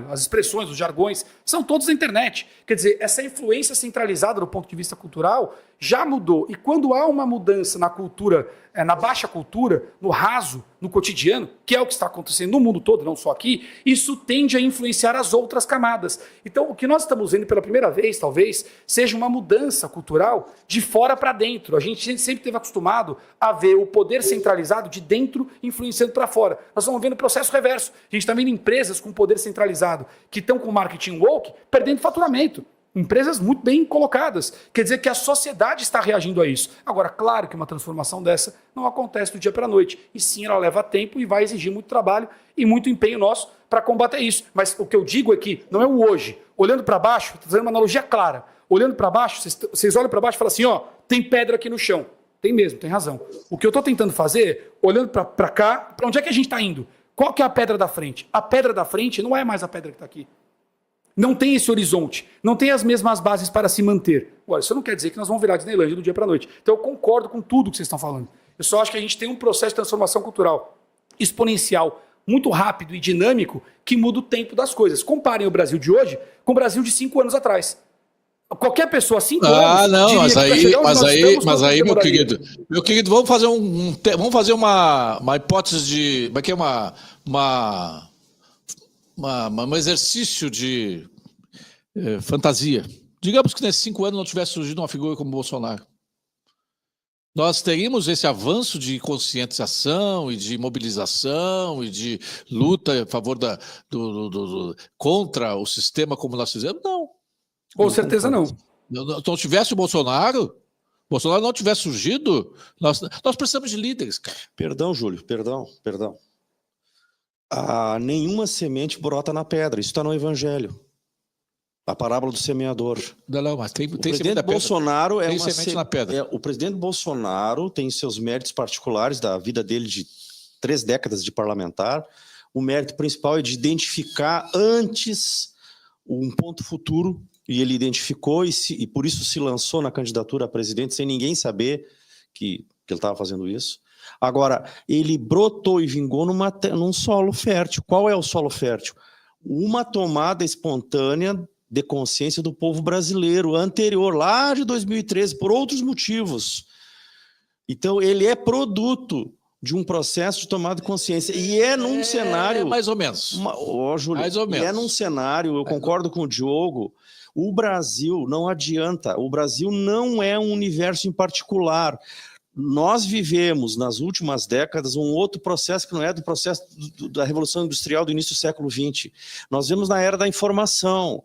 Speaker 2: as expressões, os jargões, são todos na internet. Quer dizer, essa influência centralizada do ponto de vista cultural já mudou. E quando há uma mudança na cultura, na baixa cultura, no raso, no cotidiano, que é o que está acontecendo no mundo todo, não só aqui, isso tende a influenciar as outras camadas. Então, o que nós estamos vendo pela primeira vez, talvez, seja uma mudança cultural de fora para dentro. A gente sempre esteve acostumado a ver o poder centralizado de dentro influenciando para fora. Nós estamos vendo o processo reverso. A gente está vendo empresas com poder centralizado que estão com marketing woke perdendo faturamento. Empresas muito bem colocadas. Quer dizer que a sociedade está reagindo a isso. Agora, claro que uma transformação dessa não acontece do dia para a noite. E sim, ela leva tempo e vai exigir muito trabalho e muito empenho nosso para combater isso. Mas o que eu digo é que não é o hoje. Olhando para baixo, estou fazendo uma analogia clara. Olhando para baixo, vocês olham para baixo e falam assim, ó, tem pedra aqui no chão. Tem mesmo, tem razão. O que eu estou tentando fazer, olhando para cá, para onde é que a gente está indo? Qual que é a pedra da frente? A pedra da frente não é mais a pedra que está aqui. Não tem esse horizonte, não tem as mesmas bases para se manter. Agora, isso não quer dizer que nós vamos virar Disneylândia do dia para a noite. Então eu concordo com tudo que vocês estão falando. Eu só acho que a gente tem um processo de transformação cultural exponencial, muito rápido e dinâmico, que muda o tempo das coisas. Comparem o Brasil de hoje com o Brasil de 5 anos atrás. Qualquer pessoa há 5 anos...
Speaker 1: não, mas aí, meu querido, vamos fazer uma hipótese de... Aqui é um exercício de fantasia. Digamos que nesses 5 anos não tivesse surgido uma figura como Bolsonaro. Nós teríamos esse avanço de conscientização e de mobilização e de luta a favor contra o sistema como nós fizemos? Não.
Speaker 2: Com certeza não.
Speaker 1: Não tivesse o Bolsonaro não tivesse surgido, nós precisamos de líderes, cara.
Speaker 3: Perdão, Júlio, perdão. Nenhuma semente brota na pedra. Isso está no Evangelho. A parábola do semeador.
Speaker 1: Não, mas tem
Speaker 3: o presidente
Speaker 1: Bolsonaro
Speaker 3: é uma semente na pedra. O presidente Bolsonaro tem seus méritos particulares da vida dele de 3 décadas de parlamentar. O mérito principal é de identificar antes um ponto futuro, e ele identificou e por isso se lançou na candidatura a presidente sem ninguém saber que ele estava fazendo isso. Agora, ele brotou e vingou num solo fértil. Qual é o solo fértil? Uma tomada espontânea de consciência do povo brasileiro, anterior, lá de 2013, por outros motivos. Então, ele é produto de um processo de tomada de consciência. E é num cenário...
Speaker 1: Mais ou menos.
Speaker 3: Júlio,
Speaker 1: mais ou menos.
Speaker 3: É num cenário, eu concordo com o Diogo, o Brasil, não adianta, o Brasil não é um universo em particular. Nós vivemos, nas últimas décadas, um outro processo que não é do processo da Revolução Industrial do início do século XX. Nós vivemos na era da informação.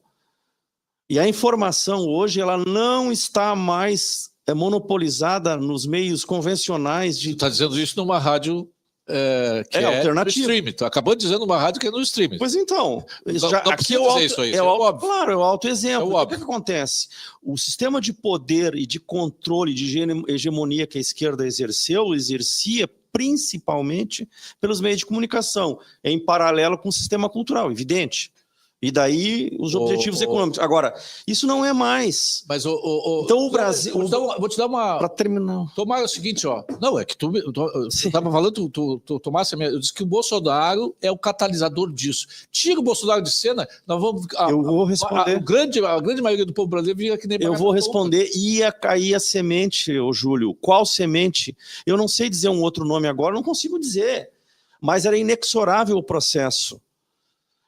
Speaker 3: E a informação hoje ela não está mais monopolizada nos meios convencionais de...
Speaker 1: Você está dizendo isso numa rádio que é
Speaker 3: alternativa.
Speaker 1: No streaming. Tu acabou dizendo uma rádio que é no streaming.
Speaker 3: Pois então.
Speaker 1: Não precisa dizer isso aí. É óbvio.
Speaker 3: Claro, é o autoexemplo.
Speaker 1: É
Speaker 3: o que acontece? O sistema de poder e de controle, de hegemonia que a esquerda exercia principalmente pelos meios de comunicação, em paralelo com o sistema cultural, evidente. E daí os objetivos econômicos. Agora, isso não é mais.
Speaker 1: Mas
Speaker 3: então o Brasil...
Speaker 1: Vou te dar uma...
Speaker 3: Para terminar.
Speaker 1: Tomara o seguinte, ó. Não, é que tu estava falando, tu tomasse a minha... Eu disse que o Bolsonaro é o catalisador disso. Tira o Bolsonaro de cena, nós vamos...
Speaker 3: Eu vou responder.
Speaker 1: A grande maioria do povo brasileiro vira que nem...
Speaker 3: Eu vou responder. Ia cair a semente, ô Júlio. Qual semente? Eu não sei dizer um outro nome agora, não consigo dizer. Mas era inexorável o processo.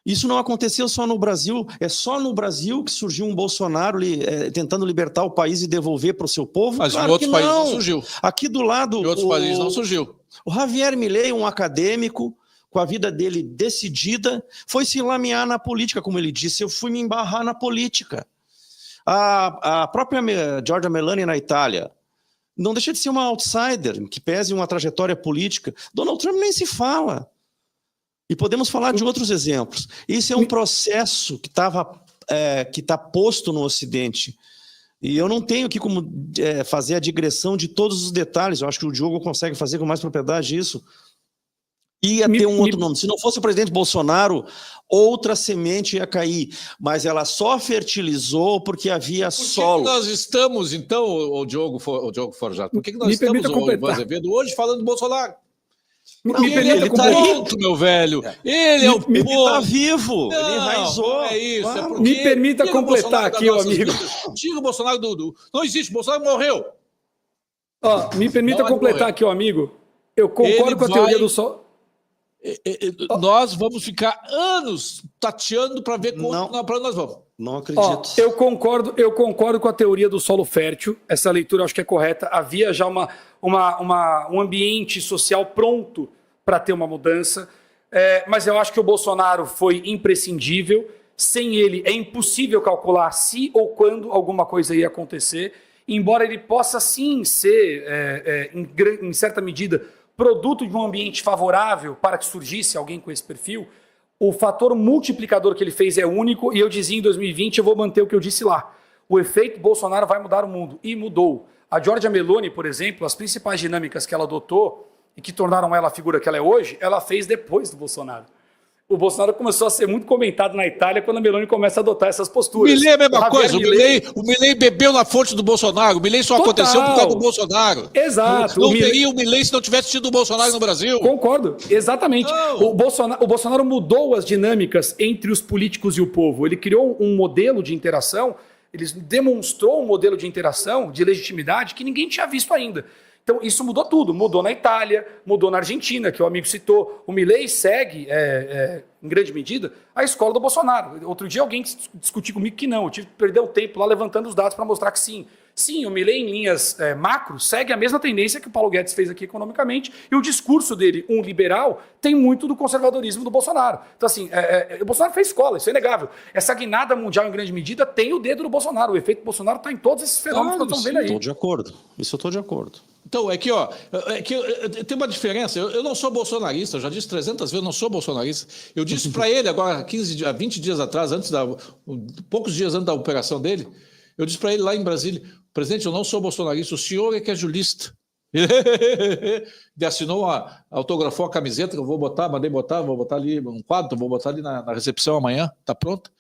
Speaker 3: Isso não aconteceu só no Brasil, é só no Brasil que surgiu um Bolsonaro tentando libertar o país e devolver para o seu povo.
Speaker 1: Mas claro em outros países não surgiu.
Speaker 3: Aqui do lado...
Speaker 1: Em outros países não surgiu.
Speaker 3: O Javier Milei, um acadêmico, com a vida dele decidida, foi se lamear na política, como ele disse. Eu fui me embarrar na política. A própria Giorgia Meloni na Itália não deixa de ser uma outsider, que pese uma trajetória política. Donald Trump nem se fala. E podemos falar de outros exemplos. Isso é um processo que está posto no Ocidente. E eu não tenho aqui como fazer a digressão de todos os detalhes. Eu acho que o Diogo consegue fazer com mais propriedade isso. Ia ter um outro nome. Se não fosse o presidente Bolsonaro, outra semente ia cair. Mas ela só fertilizou porque havia solo.
Speaker 1: Por que nós estamos, então, o Diogo Forjato? Por que nós estamos, o Ivan Azevedo, hoje falando do Bolsonaro?
Speaker 2: Ele
Speaker 1: tá ponto, meu velho. Ele é o ponto.
Speaker 3: Ele está vivo. Não, ele enraizou.
Speaker 1: É isso.
Speaker 2: Claro. Me permita completar aqui, ó, amigo.
Speaker 1: Tira o Bolsonaro do... Não existe, o Bolsonaro morreu.
Speaker 2: Ó, me permita completar aqui, ó, amigo. Eu concordo com a teoria do sol.
Speaker 1: Nós vamos ficar anos tateando para ver para onde nós vamos.
Speaker 3: Não acredito.
Speaker 2: Eu concordo com a teoria do solo fértil. Essa leitura eu acho que é correta. Havia já um ambiente social pronto para ter uma mudança. Mas eu acho que o Bolsonaro foi imprescindível. Sem ele, é impossível calcular se ou quando alguma coisa ia acontecer, embora ele possa sim ser, em certa medida, produto de um ambiente favorável para que surgisse alguém com esse perfil. O fator multiplicador que ele fez é único, e eu dizia em 2020, eu vou manter o que eu disse lá. O efeito Bolsonaro vai mudar o mundo, e mudou. A Giorgia Meloni, por exemplo, as principais dinâmicas que ela adotou e que tornaram ela a figura que ela é hoje, ela fez depois do Bolsonaro. O Bolsonaro começou a ser muito comentado na Itália quando a Meloni começa a adotar essas posturas.
Speaker 1: O Milei é a mesma coisa. O Milei bebeu na fonte do Bolsonaro. O Milei só aconteceu por causa do Bolsonaro.
Speaker 2: Exato.
Speaker 1: Não teria o Milei se não tivesse tido o Bolsonaro no Brasil.
Speaker 2: Concordo, exatamente. O Bolsonaro mudou as dinâmicas entre os políticos e o povo. Ele criou um modelo de interação, ele demonstrou um modelo de interação, de legitimidade, que ninguém tinha visto ainda. Então, isso mudou tudo. Mudou na Itália, mudou na Argentina, que o amigo citou. O Milei segue, em grande medida, a escola do Bolsonaro. Outro dia alguém discutiu comigo que não. Eu tive que perder um tempo lá levantando os dados para mostrar que sim. Sim, o Milei, em linhas macro, segue a mesma tendência que o Paulo Guedes fez aqui economicamente. E o discurso dele, um liberal, tem muito do conservadorismo do Bolsonaro. Então, assim, o Bolsonaro fez escola, isso é inegável. Essa guinada mundial, em grande medida, tem o dedo do Bolsonaro. O efeito Bolsonaro está em todos esses fenômenos que nós estamos vendo aí.
Speaker 3: Estou de acordo. Isso eu estou de acordo.
Speaker 1: Então, tem uma diferença. Eu não sou bolsonarista, eu já disse 300 vezes, eu não sou bolsonarista. Eu disse para ele agora, 20 dias atrás, poucos dias antes da operação dele, eu disse para ele lá em Brasília: presidente, eu não sou bolsonarista, o senhor é que é julista. Ele assinou, autografou a camiseta que eu vou botar, vou botar ali um quadro, vou botar ali na recepção amanhã, tá pronto.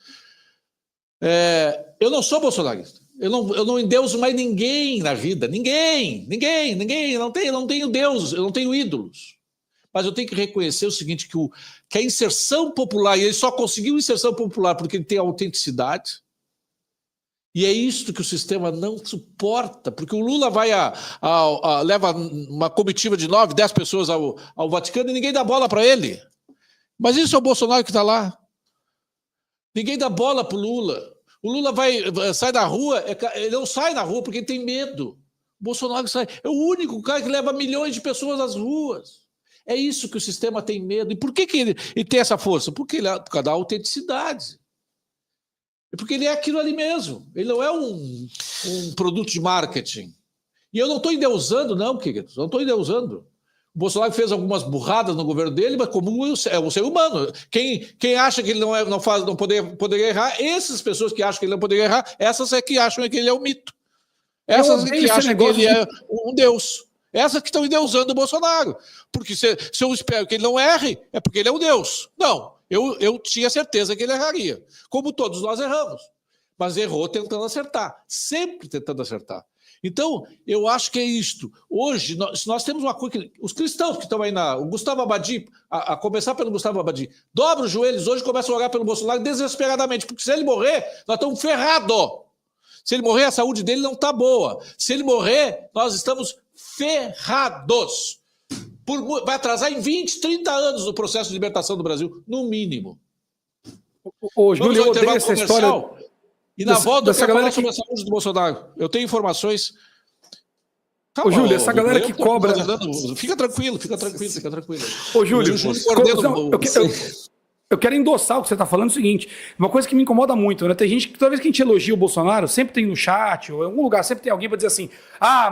Speaker 1: Eu não sou bolsonarista. Eu não endeuso mais ninguém na vida. Ninguém. Eu não tenho deuses, eu não tenho ídolos. Mas eu tenho que reconhecer o seguinte, que a inserção popular, e ele só conseguiu inserção popular porque ele tem autenticidade, e é isso que o sistema não suporta, porque o Lula leva uma comitiva de 9, 10 pessoas ao Vaticano e ninguém dá bola para ele. Mas isso é o Bolsonaro que está lá. Ninguém dá bola para o Lula. O Lula sai da rua, ele não sai na rua porque ele tem medo. O Bolsonaro sai. É o único cara que leva milhões de pessoas às ruas. É isso que o sistema tem medo. E por que ele tem essa força? Por causa da autenticidade. Porque ele é aquilo ali mesmo. Ele não é um produto de marketing. E eu não estou endeusando, não, queridos. Não estou endeusando. O Bolsonaro fez algumas burradas no governo dele, mas como é um ser humano. Quem acha que ele não poderia errar, essas pessoas que acham que ele não poderia errar, essas é que acham que ele é um mito. Essas é que acham que ele é um deus. Essas que estão endeusando o Bolsonaro. Porque se eu espero que ele não erre, é porque ele é um deus. Não, eu tinha certeza que ele erraria. Como todos nós erramos. Mas errou tentando acertar. Sempre tentando acertar. Então, eu acho que é isto. Hoje, nós temos uma coisa que os cristãos que estão aí o Gustavo Abadi, a começar pelo Gustavo Abadi, dobram os joelhos hoje e começam a orar pelo Bolsonaro desesperadamente, porque se ele morrer, nós estamos ferrados. Se ele morrer, a saúde dele não está boa. Se ele morrer, nós estamos ferrados. Vai atrasar em 20, 30 anos o processo de libertação do Brasil, no mínimo.
Speaker 2: Ô, Júlio, eu odeio essa história.
Speaker 1: E na volta eu quero falar sobre a saúde do Bolsonaro. Eu tenho informações.
Speaker 2: Calma, ô, Júlio, essa galera que cobra...
Speaker 1: Fica tranquilo.
Speaker 2: Ô, Júlio, eu quero endossar o que você está falando, é o seguinte, uma coisa que me incomoda muito, né? Tem gente que toda vez que a gente elogia o Bolsonaro, sempre tem no chat, ou em algum lugar, sempre tem alguém para dizer assim,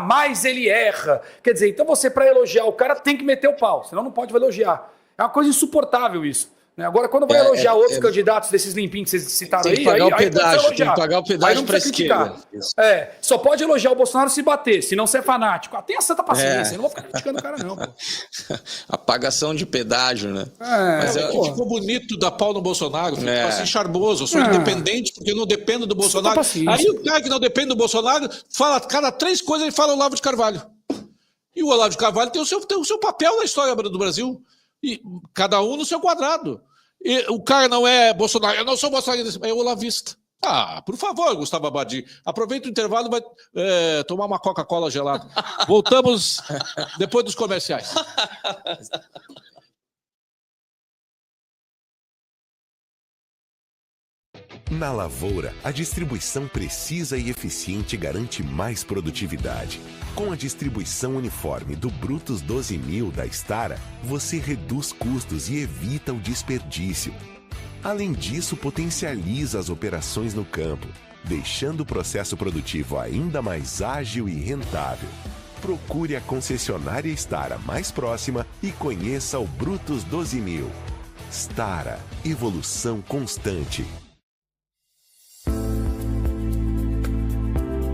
Speaker 2: mas ele erra. Quer dizer, então você, para elogiar o cara, tem que meter o pau, senão não pode elogiar. É uma coisa insuportável isso. Agora, quando vai elogiar outros candidatos desses limpinhos que vocês citaram aí,
Speaker 4: tem que pagar o pedágio para a esquerda.
Speaker 2: Só pode elogiar o Bolsonaro se bater, senão você é fanático. Tenha santa paciência, eu não vou ficar criticando o cara, não. Pô.
Speaker 4: Apagação de pedágio, né?
Speaker 1: Mas ficou bonito dar pau no Bolsonaro, ficou assim charmoso. Eu sou independente porque eu não dependo do Bolsonaro. Aí o cara que não depende do Bolsonaro fala, cada 3 coisas ele fala o Olavo de Carvalho. E o Olavo de Carvalho tem o seu papel na história do Brasil. E cada um no seu quadrado. E o cara não é Bolsonaro, eu não sou bolsonarista, é olavista. Por favor, Gustavo Abadi, aproveita o intervalo e vai tomar uma Coca-Cola gelada. Voltamos depois dos comerciais.
Speaker 5: Na Lavoura, a distribuição precisa e eficiente garante mais produtividade. Com a distribuição uniforme do Brutus 12.000 da Stara, você reduz custos e evita o desperdício. Além disso, potencializa as operações no campo, deixando o processo produtivo ainda mais ágil e rentável. Procure a concessionária Stara mais próxima e conheça o Brutus 12.000. Stara, evolução constante.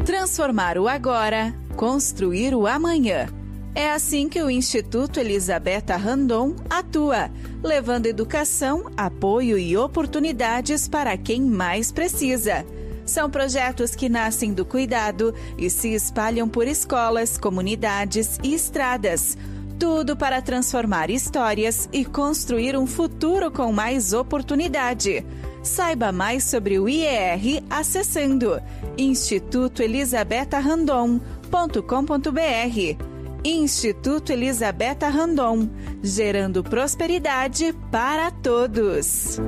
Speaker 6: Transformar o agora, construir o amanhã. É assim que o Instituto Elisabetta Randon atua, levando educação, apoio e oportunidades para quem mais precisa. São projetos que nascem do cuidado e se espalham por escolas, comunidades e estradas. Tudo para transformar histórias e construir um futuro com mais oportunidade. Saiba mais sobre o IER acessando institutoelisabetarandon.com.br. Instituto Elisabetta Randon, gerando prosperidade para todos.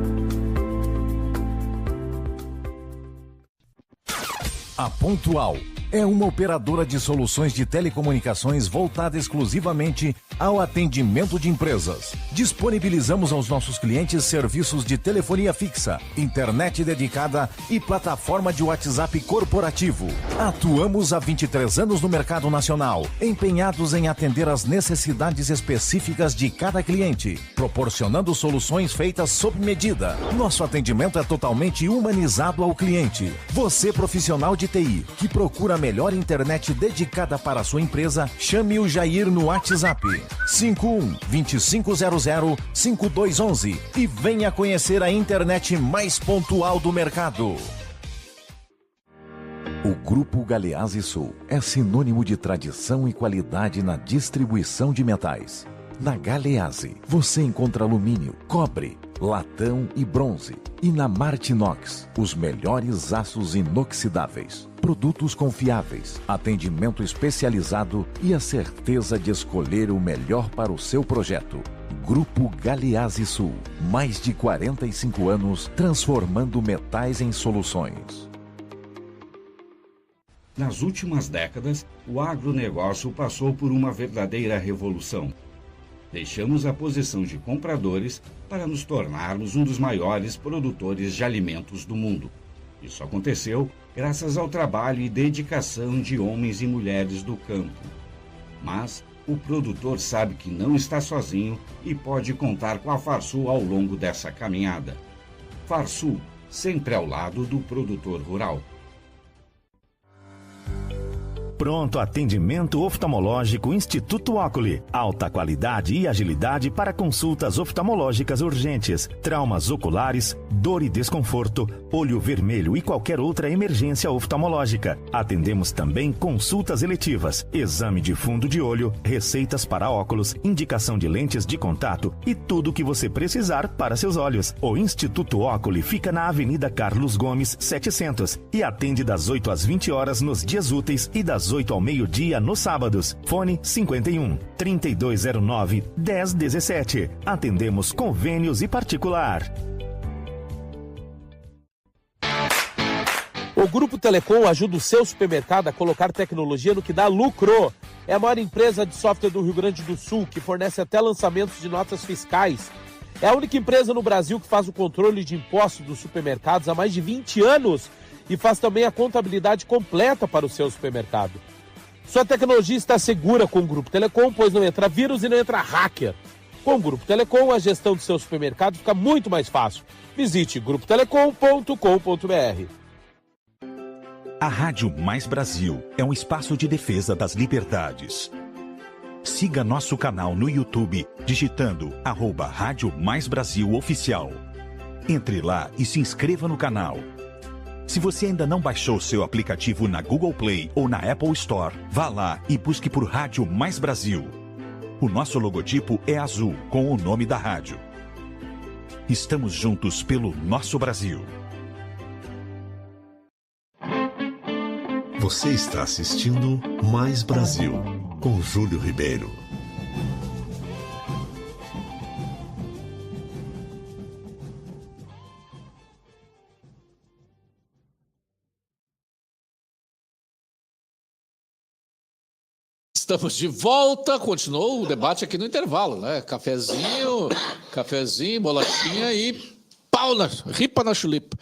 Speaker 7: A Pontual é uma operadora de soluções de telecomunicações voltada exclusivamente ao atendimento de empresas. Disponibilizamos aos nossos clientes serviços de telefonia fixa, internet dedicada e plataforma de WhatsApp corporativo. Atuamos há 23 anos no mercado nacional, empenhados em atender às necessidades específicas de cada cliente, proporcionando soluções feitas sob medida. Nosso atendimento é totalmente humanizado ao cliente. Você, profissional de TI, que procura a melhor internet dedicada para a sua empresa, chame o Jair no WhatsApp 51-2500-5211 e venha conhecer a internet mais pontual do mercado. O Grupo Galeazzi Sul é sinônimo de tradição e qualidade na distribuição de metais. Na Galeazzi, você encontra alumínio, cobre, latão e bronze. E na Martinox, os melhores aços inoxidáveis. Produtos confiáveis, atendimento especializado e a certeza de escolher o melhor para o seu projeto. Grupo Galeazzi Sul, mais de 45 anos transformando metais em soluções.
Speaker 8: Nas últimas décadas, o agronegócio passou por uma verdadeira revolução. Deixamos a posição de compradores para nos tornarmos um dos maiores produtores de alimentos do mundo. Isso aconteceu graças ao trabalho e dedicação de homens e mulheres do campo. Mas o produtor sabe que não está sozinho e pode contar com a Farsul ao longo dessa caminhada. Farsul, sempre ao lado do produtor rural.
Speaker 9: Pronto atendimento oftalmológico Instituto Oculi. Alta qualidade e agilidade para consultas oftalmológicas urgentes, traumas oculares, dor e desconforto, olho vermelho e qualquer outra emergência oftalmológica. Atendemos também consultas eletivas, exame de fundo de olho, receitas para óculos, indicação de lentes de contato e tudo o que você precisar para seus olhos. O Instituto Oculi fica na Avenida Carlos Gomes, 700 e atende das 8 às 20 horas nos dias úteis e das 8 ao meio-dia nos sábados. Fone 51 3209 1017. Atendemos convênios e particular.
Speaker 10: O Grupo Telecom ajuda o seu supermercado a colocar tecnologia no que dá lucro. É a maior empresa de software do Rio Grande do Sul, que fornece até lançamentos de notas fiscais. É a única empresa no Brasil que faz o controle de impostos dos supermercados há mais de 20 anos e faz também a contabilidade completa para o seu supermercado. Sua tecnologia está segura com o Grupo Telecom, pois não entra vírus e não entra hacker. Com o Grupo Telecom, a gestão do seu supermercado fica muito mais fácil. Visite grupotelecom.com.br.
Speaker 11: A Rádio Mais Brasil é um espaço de defesa das liberdades. Siga nosso canal no YouTube digitando @Rádio Mais Brasil Oficial. Entre lá e se inscreva no canal. Se você ainda não baixou seu aplicativo na Google Play ou na Apple Store, vá lá e busque por Rádio Mais Brasil. O nosso logotipo é azul com o nome da rádio. Estamos juntos pelo nosso Brasil.
Speaker 5: Você está assistindo Mais Brasil, com Júlio Ribeiro.
Speaker 1: Estamos de volta, continuou o debate aqui no intervalo, né? Cafezinho, bolachinha e ripa na chulipa.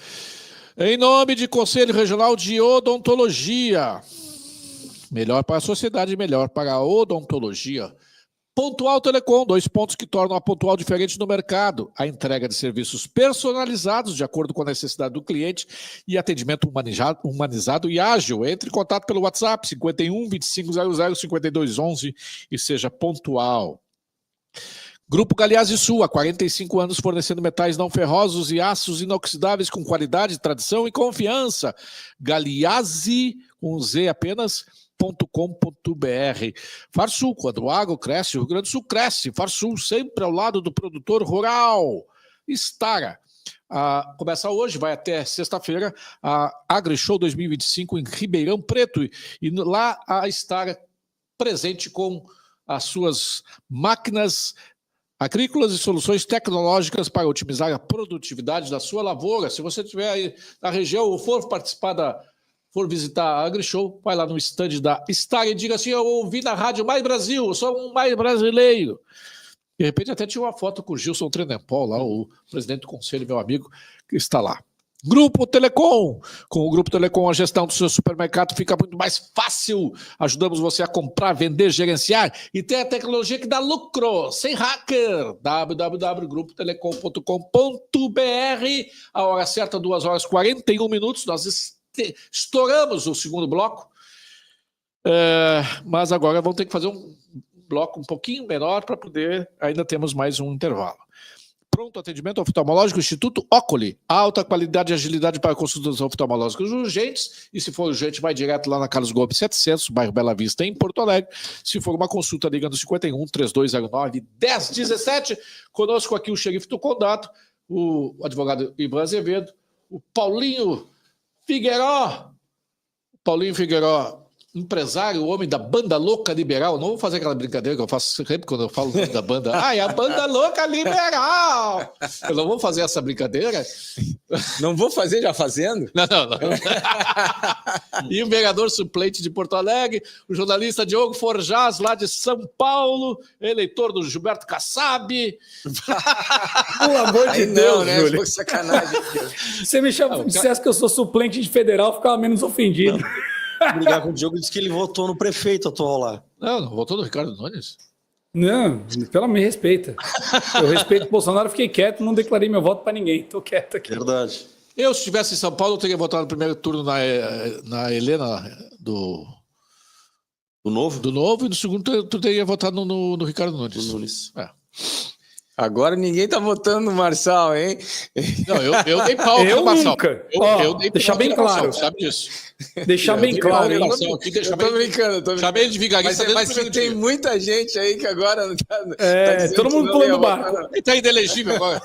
Speaker 1: Em nome de Conselho Regional de Odontologia. Melhor para a sociedade, melhor para a odontologia. Pontual Telecom, 2 pontos que tornam a Pontual diferente no mercado. A entrega de serviços personalizados de acordo com a necessidade do cliente e atendimento humanizado e ágil. Entre em contato pelo WhatsApp 51 2500 5211 e seja pontual. Grupo Galeazzi Sul, há 45 anos fornecendo metais não ferrosos e aços inoxidáveis com qualidade, tradição e confiança. Galeazzi, com Z apenas, .com.br. Farsul, quando o agro cresce, o Rio Grande do Sul cresce. Farsul, sempre ao lado do produtor rural. Stara. Começa hoje, vai até sexta-feira, a AgriShow 2025 em Ribeirão Preto. E lá a Stara presente com as suas máquinas agrícolas e soluções tecnológicas para otimizar a produtividade da sua lavoura. Se você estiver aí na região ou for visitar a AgriShow, vai lá no stand da Star e diga assim: eu ouvi na Rádio Mais Brasil, eu sou um mais brasileiro. De repente até tinha uma foto com o Gilson Trenempol, lá, o presidente do conselho, meu amigo, que está lá. Grupo Telecom. Com o Grupo Telecom, a gestão do seu supermercado fica muito mais fácil. Ajudamos você a comprar, vender, gerenciar e ter a tecnologia que dá lucro, sem hacker. www.grupotelecom.com.br. A hora certa, 2h41. Nós estouramos o segundo bloco, mas agora vamos ter que fazer um bloco um pouquinho menor para poder, ainda temos mais um intervalo. Pronto atendimento oftalmológico, Instituto Oculi, alta qualidade e agilidade para consultas oftalmológicas urgentes, e se for urgente vai direto lá na Carlos Gomes 700, bairro Bela Vista, em Porto Alegre. Se for uma consulta, liga no 51 3209 1017. Conosco aqui o xerife do condado, o advogado Ivan Azevedo, o Paulinho Figueiró, empresário, o homem da Banda Louca Liberal. Não vou fazer aquela brincadeira que eu faço sempre quando eu falo da banda. É a Banda Louca Liberal! Eu não vou fazer essa brincadeira.
Speaker 4: Não vou fazer já fazendo?
Speaker 1: Não. E o vereador suplente de Porto Alegre, o jornalista Diogo Forjaz, lá de São Paulo, eleitor do Gilberto Kassab.
Speaker 2: Pelo amor de Deus,
Speaker 4: né?
Speaker 2: Júlio.
Speaker 4: Foi sacanagem.
Speaker 2: Você me dissesse que eu sou suplente de federal, ficava menos ofendido.
Speaker 3: Brigar com o Diogo, disse que ele votou no prefeito atual lá.
Speaker 1: Não votou no Ricardo Nunes?
Speaker 2: Não, pelo me respeita. Eu respeito o Bolsonaro, fiquei quieto, não declarei meu voto para ninguém. Tô quieto aqui.
Speaker 3: Verdade.
Speaker 1: Eu, se estivesse em São Paulo, eu teria votado no primeiro turno na Helena do Novo, e no segundo tu teria votado no Ricardo Nunes.
Speaker 4: Agora ninguém tá votando no Marçal, hein?
Speaker 1: Não, eu dei pau
Speaker 2: no
Speaker 1: Marçal.
Speaker 2: Nunca.
Speaker 1: Eu dei
Speaker 2: deixar bem claro.
Speaker 1: Marçal, sabe disso.
Speaker 2: Deixar bem claro.
Speaker 4: Eu tô brincando.
Speaker 1: Chamei ele de vigarista.
Speaker 4: Mas tem muita gente aí que agora não tá dizendo
Speaker 2: todo mundo pulando o barco.
Speaker 1: Ele tá inelegível agora.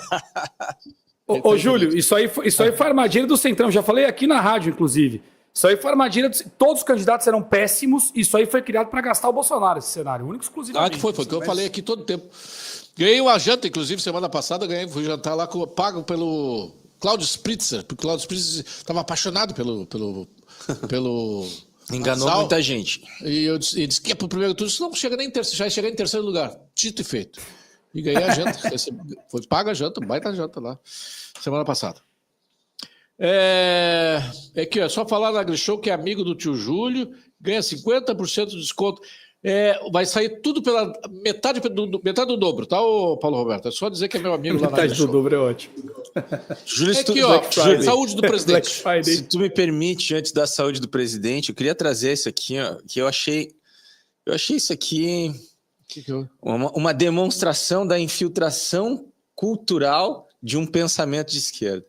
Speaker 2: Ô, Júlio, isso aí foi armadilha do Centrão. Já falei aqui na rádio, inclusive. Isso aí foi armadilha. Todos os candidatos eram péssimos. Isso aí foi criado para gastar o Bolsonaro, esse cenário. Único exclusivamente.
Speaker 1: Foi o que eu falei aqui todo tempo. Ganhei uma janta, inclusive, semana passada, fui jantar lá, pago pelo Cláudio Spritzer, porque o Cláudio Spritzer estava apaixonado pelo
Speaker 4: Enganou
Speaker 1: Marçal.
Speaker 4: muita gente.
Speaker 1: E eu disse que é pro primeiro turno, não chega nem em terceiro, já cheguei em terceiro lugar, dito e feito. E ganhei a janta. Foi paga a janta, baita janta lá, semana passada. Aqui, ó, só falar na AgriShow que é amigo do tio Júlio, ganha 50% de desconto. Vai sair tudo pela metade do dobro, tá, Paulo Roberto? É só dizer que é meu amigo lá na
Speaker 2: Metade do dobro é ótimo.
Speaker 4: Júlio,
Speaker 1: aqui, ó, saúde do presidente.
Speaker 4: Se tu me permite, antes da saúde do presidente, eu queria trazer isso aqui, ó, que eu achei isso aqui uma demonstração da infiltração cultural de um pensamento de esquerda.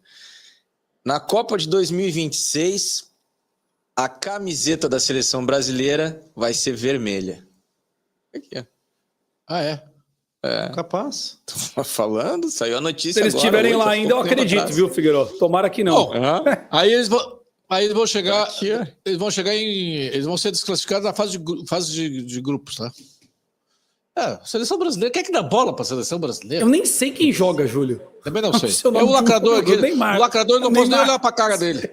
Speaker 4: Na Copa de 2026, a camiseta da seleção brasileira vai ser vermelha. Aqui, ó.
Speaker 1: É?
Speaker 3: Capaz.
Speaker 4: Tô falando, saiu a notícia.
Speaker 2: Se eles
Speaker 4: agora,
Speaker 2: estiverem
Speaker 4: hoje,
Speaker 2: lá ainda, eu acredito, viu, Figueiró? Tomara que não.
Speaker 1: Aí eles vão chegar. Aqui, eles vão chegar eles vão ser desclassificados na fase de grupos, tá? Seleção brasileira. Quem é que dá bola pra seleção brasileira?
Speaker 2: Eu nem sei quem joga, Júlio.
Speaker 1: Também não sei. É o lacrador aqui. O lacrador não pode nem olhar pra cara dele.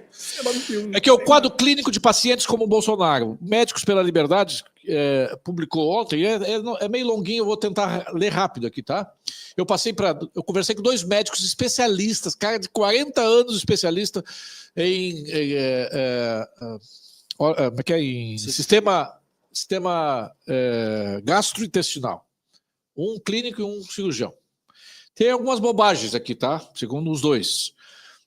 Speaker 1: É que é o quadro clínico de pacientes como o Bolsonaro. Médicos pela Liberdade, publicou ontem, é meio longuinho, eu vou tentar ler rápido aqui, tá? Eu conversei com 2 médicos especialistas, cara de 40 anos especialista em sistema gastrointestinal. Um clínico e um cirurgião. Tem algumas bobagens aqui, tá? Segundo os 2.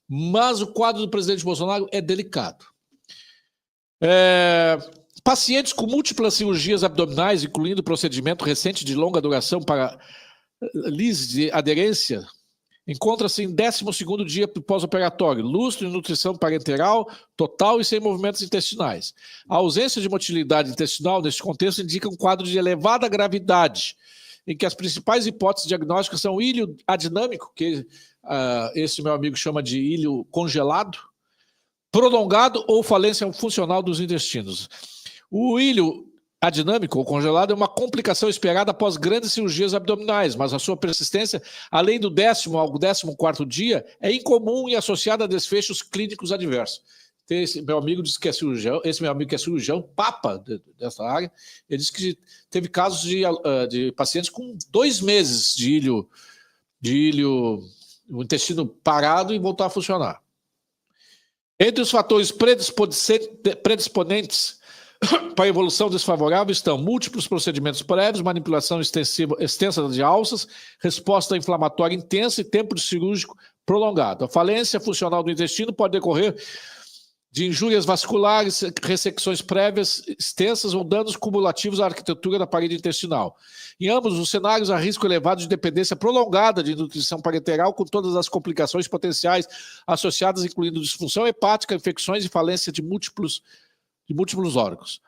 Speaker 1: Mas o quadro do presidente Bolsonaro é delicado. Pacientes com múltiplas cirurgias abdominais, incluindo procedimento recente de longa duração para lise de aderência, encontra-se em 12º dia pós-operatório, lustro e nutrição parenteral total e sem movimentos intestinais. A ausência de motilidade intestinal neste contexto indica um quadro de elevada gravidade, em que as principais hipóteses diagnósticas são ilho adinâmico, que esse meu amigo chama de ilho congelado, prolongado ou falência funcional dos intestinos. O ilho adinâmico ou congelado é uma complicação esperada após grandes cirurgias abdominais, mas a sua persistência, além do 10º ao 14º dia, é incomum e associada a desfechos clínicos adversos. Esse meu amigo disse que é cirurgião, papa dessa área, ele disse que teve casos de pacientes com 2 meses de o intestino parado e voltar a funcionar. Entre os fatores predisponentes para a evolução desfavorável estão múltiplos procedimentos prévios, manipulação extensa de alças, resposta inflamatória intensa e tempo de cirúrgico prolongado. A falência funcional do intestino pode decorrer de injúrias vasculares, ressecções prévias extensas ou danos cumulativos à arquitetura da parede intestinal. Em ambos os cenários, há risco elevado de dependência prolongada de nutrição parenteral, com todas as complicações potenciais associadas, incluindo disfunção hepática, infecções e falência de múltiplos órgãos.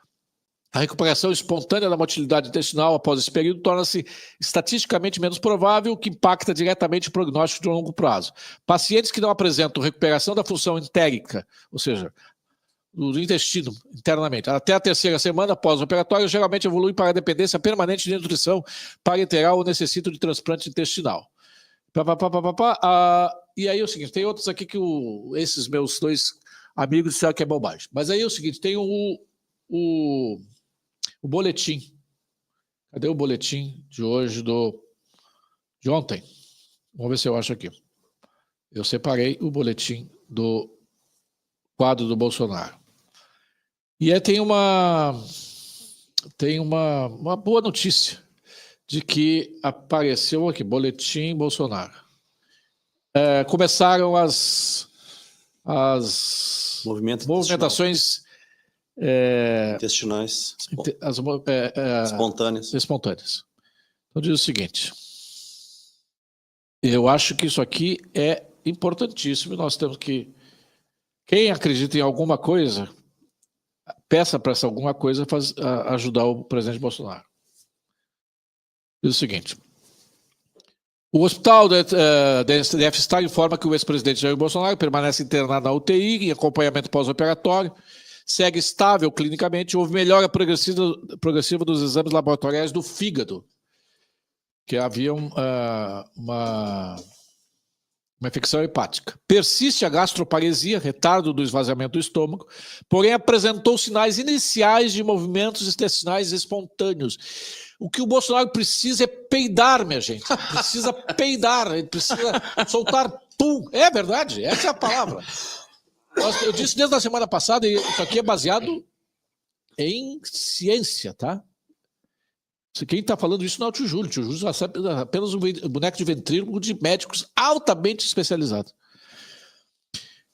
Speaker 1: A recuperação espontânea da motilidade intestinal após esse período torna-se estatisticamente menos provável, o que impacta diretamente o prognóstico de longo prazo. Pacientes que não apresentam recuperação da função entérica, ou seja, do intestino internamente, até a 3ª semana pós-operatória, geralmente evoluem para a dependência permanente de nutrição parenteral ou necessitam de transplante intestinal. E aí é o seguinte, tem outros aqui que esses meus 2 amigos disseram que é bobagem. Mas aí é o seguinte, tem o boletim. Cadê o boletim de hoje, de ontem? Vamos ver se eu acho aqui. Eu separei o boletim do quadro do Bolsonaro. E aí tem uma boa notícia de que apareceu aqui, boletim Bolsonaro. Começaram as movimentações
Speaker 3: intestinais
Speaker 1: espontâneas. Então diz o seguinte: eu acho que isso aqui é importantíssimo. Nós temos que, quem acredita em alguma coisa, peça para essa alguma coisa ajudar o presidente Bolsonaro. Diz o seguinte: o hospital da F-Star informa que o ex-presidente Jair Bolsonaro permanece internado na UTI em acompanhamento pós-operatório, segue estável clinicamente, houve melhora progressiva dos exames laboratoriais do fígado, que havia uma infecção hepática. Persiste a gastroparesia, retardo do esvaziamento do estômago, porém apresentou sinais iniciais de movimentos intestinais espontâneos. O que o Bolsonaro precisa é peidar, minha gente. Precisa peidar, ele precisa soltar pum. É verdade, essa é a palavra. Eu disse desde a semana passada, e isso aqui é baseado em ciência, tá? Quem está falando isso não é o Tio Júlio. O Tio Júlio é apenas um boneco de ventríloco de médicos altamente especializados.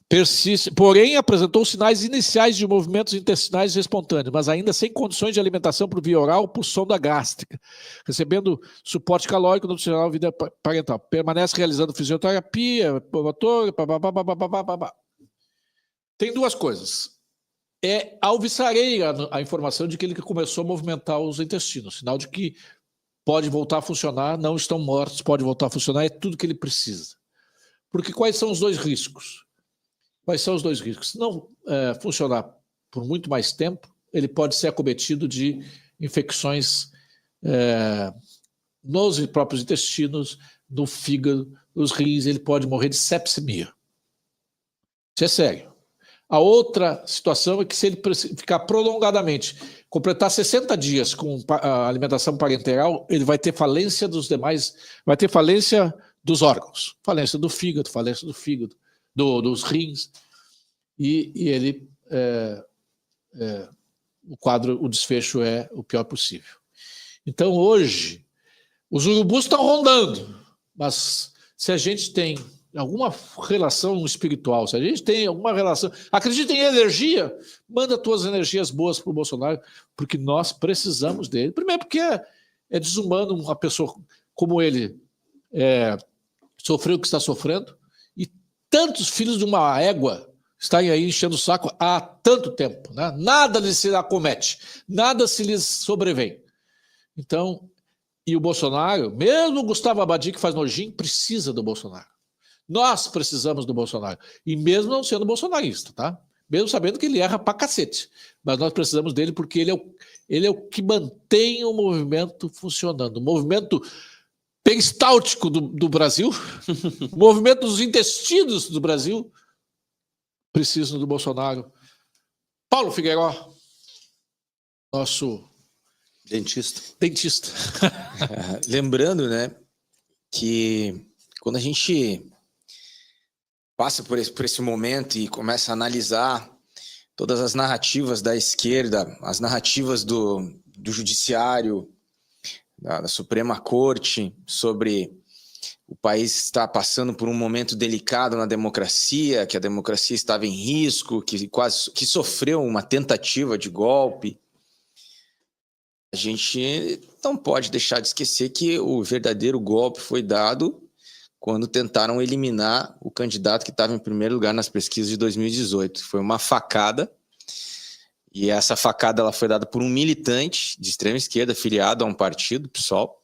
Speaker 1: Persiste, porém, apresentou sinais iniciais de movimentos intestinais espontâneos, mas ainda sem condições de alimentação por via oral por sonda gástrica, recebendo suporte calórico nutricional vida parental. Permanece realizando fisioterapia, motor, Tem 2 coisas. Alvisarei a informação de que ele começou a movimentar os intestinos, sinal de que pode voltar a funcionar, não estão mortos, pode voltar a funcionar, é tudo que ele precisa. Porque quais são os 2 riscos? Quais são os 2 riscos? Se não funcionar por muito mais tempo, ele pode ser acometido de infecções nos próprios intestinos, no fígado, nos rins, ele pode morrer de sepsemia. Isso é sério. A outra situação é que se ele ficar prolongadamente, completar 60 dias com a alimentação parenteral, ele vai ter falência dos demais, vai ter falência dos órgãos, falência do fígado, dos rins, e ele, o desfecho é o pior possível. Então, hoje, os urubus estão rondando, mas se a gente tem alguma relação espiritual, se a gente tem alguma relação, acredita em energia, manda tuas energias boas para o Bolsonaro, porque nós precisamos dele. Primeiro porque é desumano uma pessoa como ele sofreu o que está sofrendo, e tantos filhos de uma égua estarem aí enchendo o saco há tanto tempo, né? Nada lhes se acomete, nada se lhes sobrevém. Então, e o Bolsonaro, mesmo o Gustavo Abadi, que faz nojinho, precisa do Bolsonaro. Nós precisamos do Bolsonaro. E mesmo não sendo bolsonarista, tá? Mesmo sabendo que ele erra pra cacete. Mas nós precisamos dele porque ele é o que mantém o movimento funcionando. O movimento peristáltico do Brasil, o movimento dos intestinos do Brasil, precisam do Bolsonaro. Paulo Figueiró, nosso dentista.
Speaker 4: Lembrando, né, que quando a gente passa por esse momento e começa a analisar todas as narrativas da esquerda, as narrativas do judiciário, da Suprema Corte, sobre o país estar passando por um momento delicado na democracia, que a democracia estava em risco, que sofreu uma tentativa de golpe, a gente não pode deixar de esquecer que o verdadeiro golpe foi dado quando tentaram eliminar o candidato que estava em primeiro lugar nas pesquisas de 2018. Foi uma facada, e essa facada ela foi dada por um militante de extrema esquerda, afiliado a um partido, PSOL,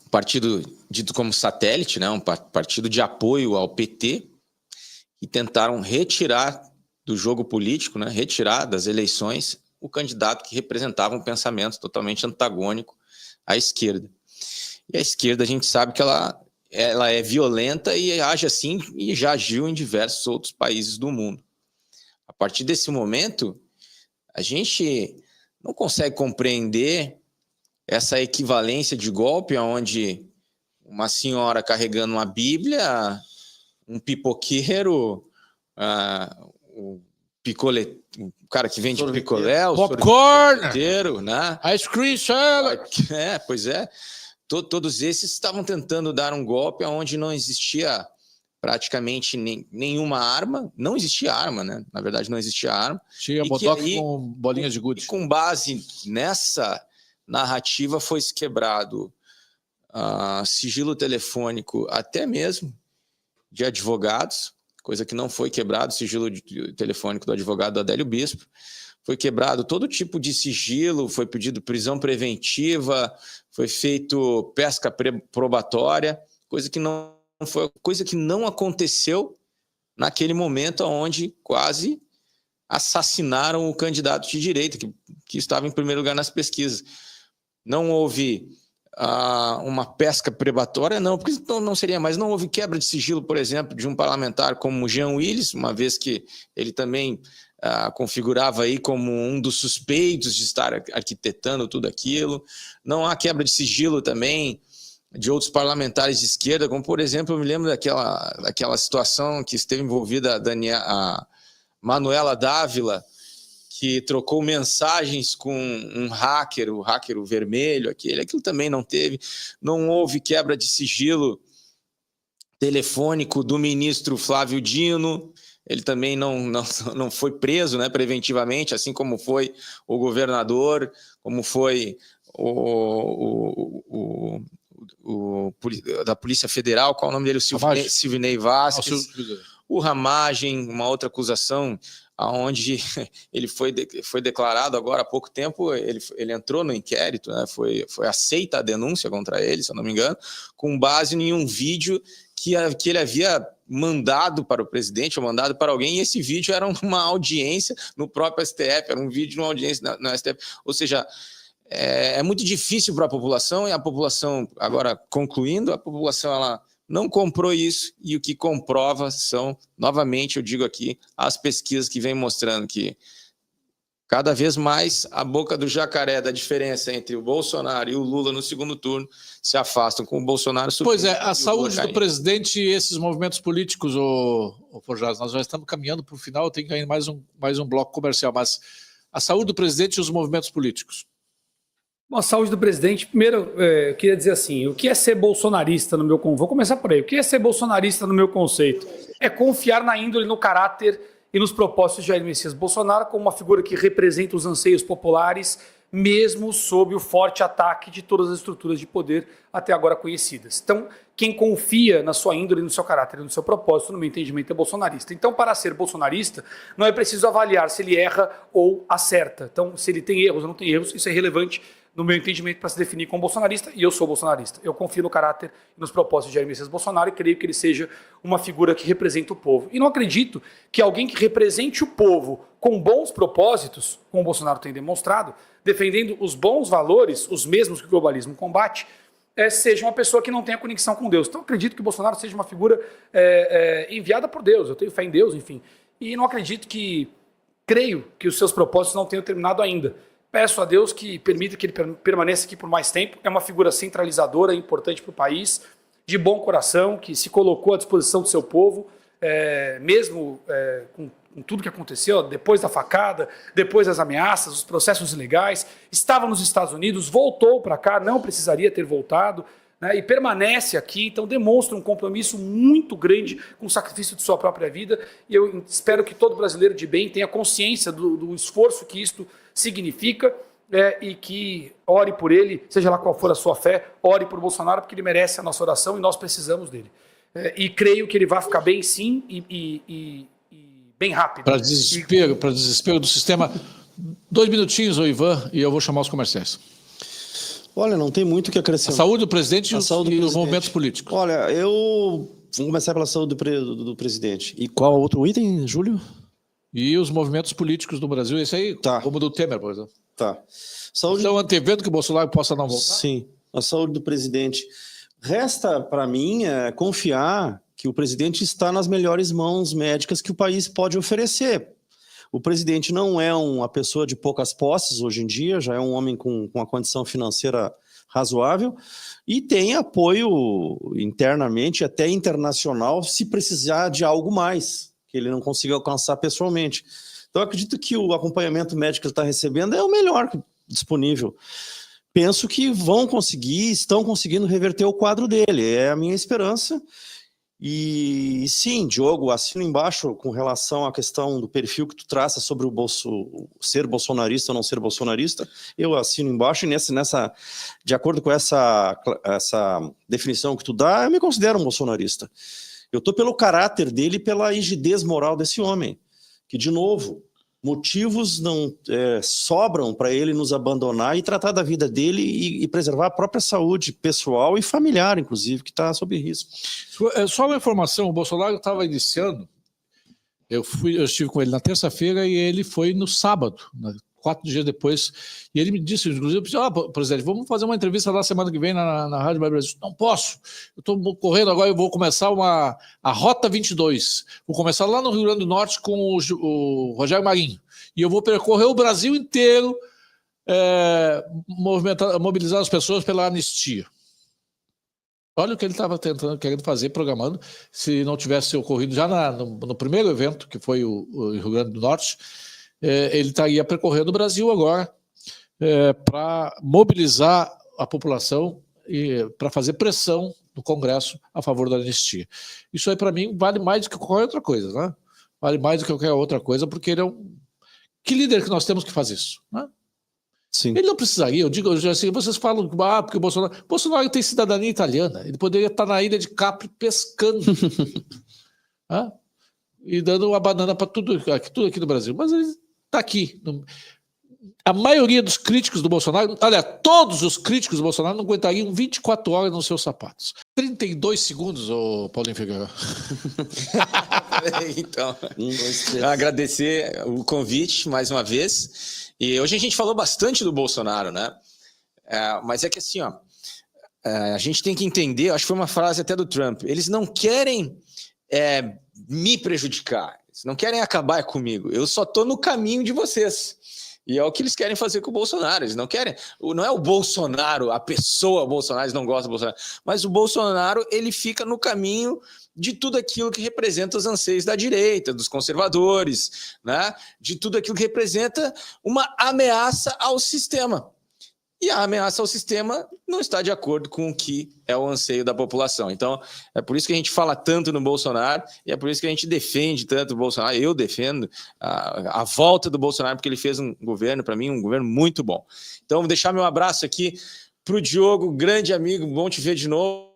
Speaker 4: um partido dito como satélite, né, um partido de apoio ao PT, e tentaram retirar do jogo político, né, retirar das eleições o candidato que representava um pensamento totalmente antagônico à esquerda. E a esquerda, a gente sabe que ela é violenta e age assim, e já agiu em diversos outros países do mundo. A partir desse momento, a gente não consegue compreender essa equivalência de golpe, onde uma senhora carregando uma Bíblia, um pipoqueiro, o cara que vende picolé, o
Speaker 1: popcorn,
Speaker 4: né?
Speaker 1: Ice cream salad.
Speaker 4: Pois é. Todos esses estavam tentando dar um golpe onde não existia praticamente nenhuma arma. Não existia arma, né? Na verdade, não existia arma.
Speaker 1: Tinha botox com bolinhas de gude.
Speaker 4: Com base nessa narrativa foi quebrado sigilo telefônico, até mesmo de advogados, coisa que não foi quebrado, sigilo telefônico do advogado Adélio Bispo. Foi quebrado todo tipo de sigilo, foi pedido prisão preventiva, foi feito pesca probatória, coisa que não aconteceu naquele momento onde quase assassinaram o candidato de direita, que estava em primeiro lugar nas pesquisas. Não houve uma pesca prebatória, não, porque não seria mais. Não houve quebra de sigilo, por exemplo, de um parlamentar como Jean Willis, uma vez que ele também configurava aí como um dos suspeitos de estar arquitetando tudo aquilo. Não há quebra de sigilo também de outros parlamentares de esquerda, como, por exemplo, eu me lembro daquela situação que esteve envolvida a Manuela Dávila, que trocou mensagens com um hacker, o hacker vermelho, aquilo também não teve. Não houve quebra de sigilo telefônico do ministro Flávio Dino, ele também não foi preso, né, preventivamente, assim como foi o governador, como foi o da Polícia Federal, qual é o nome dele? O Silvinei Vasquez. O Ramagem, uma outra acusação, onde ele foi declarado agora há pouco tempo, ele entrou no inquérito, né, foi aceita a denúncia contra ele, se eu não me engano, com base em um vídeo que ele havia mandado para o presidente, ou mandado para alguém, e esse vídeo era uma audiência no próprio STF, era um vídeo de uma audiência no STF, ou seja, é muito difícil para a população, e a população, agora concluindo, a população ela não comprou isso, e o que comprova são, novamente, eu digo aqui, as pesquisas que vêm mostrando que cada vez mais a boca do jacaré da diferença entre o Bolsonaro e o Lula no segundo turno se afastam com o Bolsonaro subindo.
Speaker 1: Pois é, a saúde do presidente e esses movimentos políticos, Forjaz, nós já estamos caminhando para o final, tem que ir mais um bloco comercial, mas a saúde do presidente e os movimentos políticos.
Speaker 2: Bom, a saúde do presidente, primeiro, eu queria dizer assim, o que é ser bolsonarista no meu conceito? Vou começar por aí. O que é ser bolsonarista no meu conceito? É confiar na índole, no caráter e nos propósitos de Jair Messias Bolsonaro como uma figura que representa os anseios populares, mesmo sob o forte ataque de todas as estruturas de poder até agora conhecidas. Então, quem confia na sua índole, no seu caráter e no seu propósito, no meu entendimento, é bolsonarista. Então, para ser bolsonarista, não é preciso avaliar se ele erra ou acerta. Então, se ele tem erros ou não tem erros, isso é irrelevante no meu entendimento, para se definir como bolsonarista, e eu sou bolsonarista. Eu confio no caráter e nos propósitos de Jair Messias Bolsonaro e creio que ele seja uma figura que representa o povo. E não acredito que alguém que represente o povo com bons propósitos, como o Bolsonaro tem demonstrado, defendendo os bons valores, os mesmos que o globalismo combate, seja uma pessoa que não tenha conexão com Deus. Então, eu acredito que o Bolsonaro seja uma figura enviada por Deus. Eu tenho fé em Deus, enfim. E não acredito creio que os seus propósitos não tenham terminado ainda. Peço a Deus que permita que ele permaneça aqui por mais tempo. É uma figura centralizadora, importante para o país, de bom coração, que se colocou à disposição do seu povo, mesmo com tudo que aconteceu, depois da facada, depois das ameaças, os processos ilegais. Estava nos Estados Unidos, voltou para cá, não precisaria ter voltado, né, e permanece aqui, então demonstra um compromisso muito grande com o sacrifício de sua própria vida. E eu espero que todo brasileiro de bem tenha consciência do esforço que isto significa, e que ore por ele, seja lá qual for a sua fé, ore por Bolsonaro, porque ele merece a nossa oração e nós precisamos dele. E creio que ele vai ficar bem, sim, e bem rápido.
Speaker 1: Para desespero do sistema. 2 minutinhos, Ivan, e eu vou chamar os comerciais.
Speaker 3: Olha, não tem muito o que acrescentar.
Speaker 1: A saúde do presidente e os movimentos políticos.
Speaker 3: Olha, vamos começar pela saúde do presidente. E qual outro item, Júlio?
Speaker 1: E os movimentos políticos do Brasil, esse aí, como do Temer, por exemplo.
Speaker 3: Tá.
Speaker 1: Estão antevendo que o Bolsonaro possa não voltar?
Speaker 3: Sim, a saúde do presidente. Resta, para mim, confiar que o presidente está nas melhores mãos médicas que o país pode oferecer. O presidente não é uma pessoa de poucas posses hoje em dia, já é um homem com uma condição financeira razoável e tem apoio internamente, até internacional, se precisar de algo mais, que ele não consiga alcançar pessoalmente. Então, eu acredito que o acompanhamento médico que ele está recebendo é o melhor disponível. Penso que estão conseguindo reverter o quadro dele, é a minha esperança. E sim, Diogo, assino embaixo com relação à questão do perfil que tu traça sobre ser bolsonarista ou não ser bolsonarista, eu assino embaixo e de acordo com essa definição que tu dá, eu me considero um bolsonarista. Eu estou pelo caráter dele e pela rigidez moral desse homem, que, de novo, motivos não sobram para ele nos abandonar e tratar da vida dele e preservar a própria saúde pessoal e familiar, inclusive, que está sob risco.
Speaker 1: Só uma informação, o Bolsonaro estava iniciando, eu estive com ele na terça-feira e ele foi no sábado, 4 dias depois, e ele me disse, inclusive, presidente, vamos fazer uma entrevista lá semana que vem na Rádio Mais Brasil. Não posso, eu estou correndo agora, eu vou começar a Rota 22, vou começar lá no Rio Grande do Norte com o Rogério Marinho, e eu vou percorrer o Brasil inteiro, mobilizar as pessoas pela anistia. Olha o que ele estava querendo fazer, programando, se não tivesse ocorrido já no primeiro evento, que foi o Rio Grande do Norte. Ele estaria percorrendo o Brasil agora para mobilizar a população e para fazer pressão no Congresso a favor da anistia. Isso aí, para mim, vale mais do que qualquer outra coisa, né? Vale mais do que qualquer outra coisa, porque ele é Que líder que nós temos que fazer isso, né?
Speaker 3: Sim.
Speaker 1: Ele não precisaria, eu digo assim, vocês falam porque o Bolsonaro tem cidadania italiana, ele poderia estar na ilha de Capri pescando e dando uma banana para tudo aqui no Brasil, mas ele está aqui. A maioria dos críticos do Bolsonaro, aliás, todos os críticos do Bolsonaro não aguentariam 24 horas nos seus sapatos. 32 segundos, Paulinho Figueiredo.
Speaker 4: Então, agradecer o convite mais uma vez. E hoje a gente falou bastante do Bolsonaro, né? Mas é que assim, a gente tem que entender, acho que foi uma frase até do Trump, eles não querem me prejudicar, eles não querem acabar comigo, eu só estou no caminho de vocês. E é o que eles querem fazer com o Bolsonaro. Eles não querem... Não é o Bolsonaro, a pessoa Bolsonaro, eles não gostam do Bolsonaro. Mas o Bolsonaro, ele fica no caminho de tudo aquilo que representa os anseios da direita, dos conservadores, né? De tudo aquilo que representa uma ameaça ao sistema. E a ameaça ao sistema não está de acordo com o que é o anseio da população. Então, é por isso que a gente fala tanto no Bolsonaro e é por isso que a gente defende tanto o Bolsonaro. Eu defendo a volta do Bolsonaro, porque ele fez um governo, para mim, um governo muito bom. Então, vou deixar meu abraço aqui para o Diogo, grande amigo, bom te ver de novo.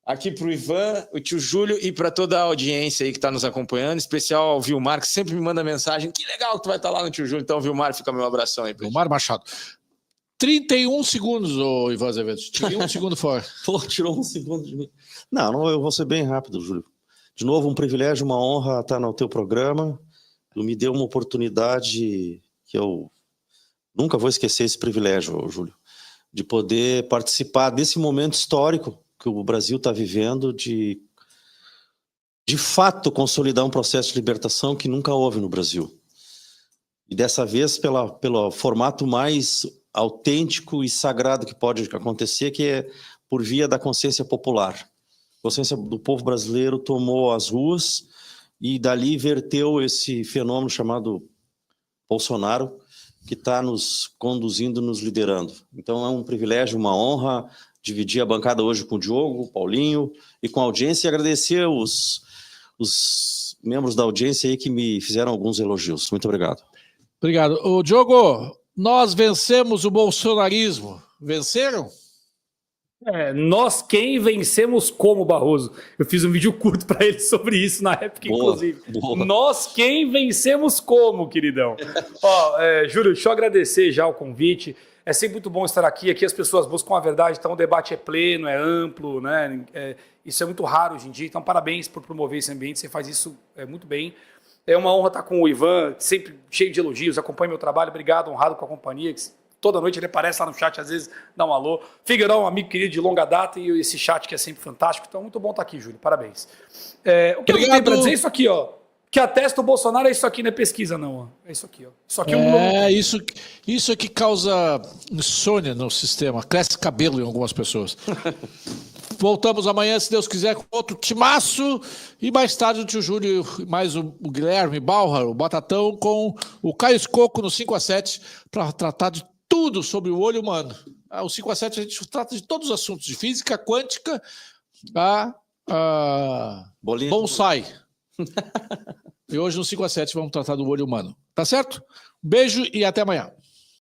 Speaker 4: Aqui para o Ivan, o tio Júlio e para toda a audiência aí que está nos acompanhando, em especial ao Vilmar, que sempre me manda mensagem. Que legal que tu vai estar lá no tio Júlio. Então, Vilmar, fica meu abração aí.
Speaker 1: Vilmar Machado. 31 segundos, ô Ivan Azevedo. Tirei um segundo fora.
Speaker 3: Pô, tirou um segundo de mim. Não, eu vou ser bem rápido, Júlio. De novo, um privilégio, uma honra estar no teu programa. Tu me deu uma oportunidade que eu nunca vou esquecer, esse privilégio, Júlio, de poder participar desse momento histórico que o Brasil está vivendo, de fato consolidar um processo de libertação que nunca houve no Brasil. E dessa vez pelo formato mais autêntico e sagrado que pode acontecer, que é por via da consciência popular. A consciência do povo brasileiro tomou as ruas e dali verteu esse fenômeno chamado Bolsonaro, que está nos conduzindo, nos liderando. Então é um privilégio, uma honra dividir a bancada hoje com o Diogo, o Paulinho e com a audiência, e agradecer os membros da audiência aí que me fizeram alguns elogios. Muito obrigado.
Speaker 1: Obrigado. Ô, Diogo, nós vencemos o bolsonarismo. Venceram?
Speaker 2: Nós quem vencemos como, Barroso? Eu fiz um vídeo curto para ele sobre isso na época, inclusive. Boa. Nós quem vencemos como, queridão? Júlio, deixa eu agradecer já o convite. É sempre muito bom estar aqui. Aqui as pessoas buscam a verdade, então o debate é pleno, é amplo, né? Isso é muito raro hoje em dia. Então, parabéns por promover esse ambiente. Você faz isso muito bem. É uma honra estar com o Ivan, sempre cheio de elogios, acompanha meu trabalho, obrigado, honrado com a companhia. Toda noite ele aparece lá no chat, às vezes dá um alô. Figueirão, um amigo querido de longa data, e esse chat que é sempre fantástico. Então, muito bom estar aqui, Júlio, parabéns. O que eu tenho para dizer é isso aqui, ó. Que atesta o Bolsonaro é isso aqui, não é pesquisa, não. Ó. É isso aqui, ó. Isso aqui
Speaker 1: isso aqui causa insônia no sistema, cresce cabelo em algumas pessoas. Voltamos amanhã, se Deus quiser, com outro timaço. E mais tarde o tio Júlio, mais o Guilherme Bauer, o Batatão, com o Caio Escoco no 5 a 7, para tratar de tudo sobre o olho humano. O 5 a 7 a gente trata de todos os assuntos, de física quântica a bonsai. E hoje no 5 a 7 vamos tratar do olho humano. Tá certo? Beijo e até amanhã.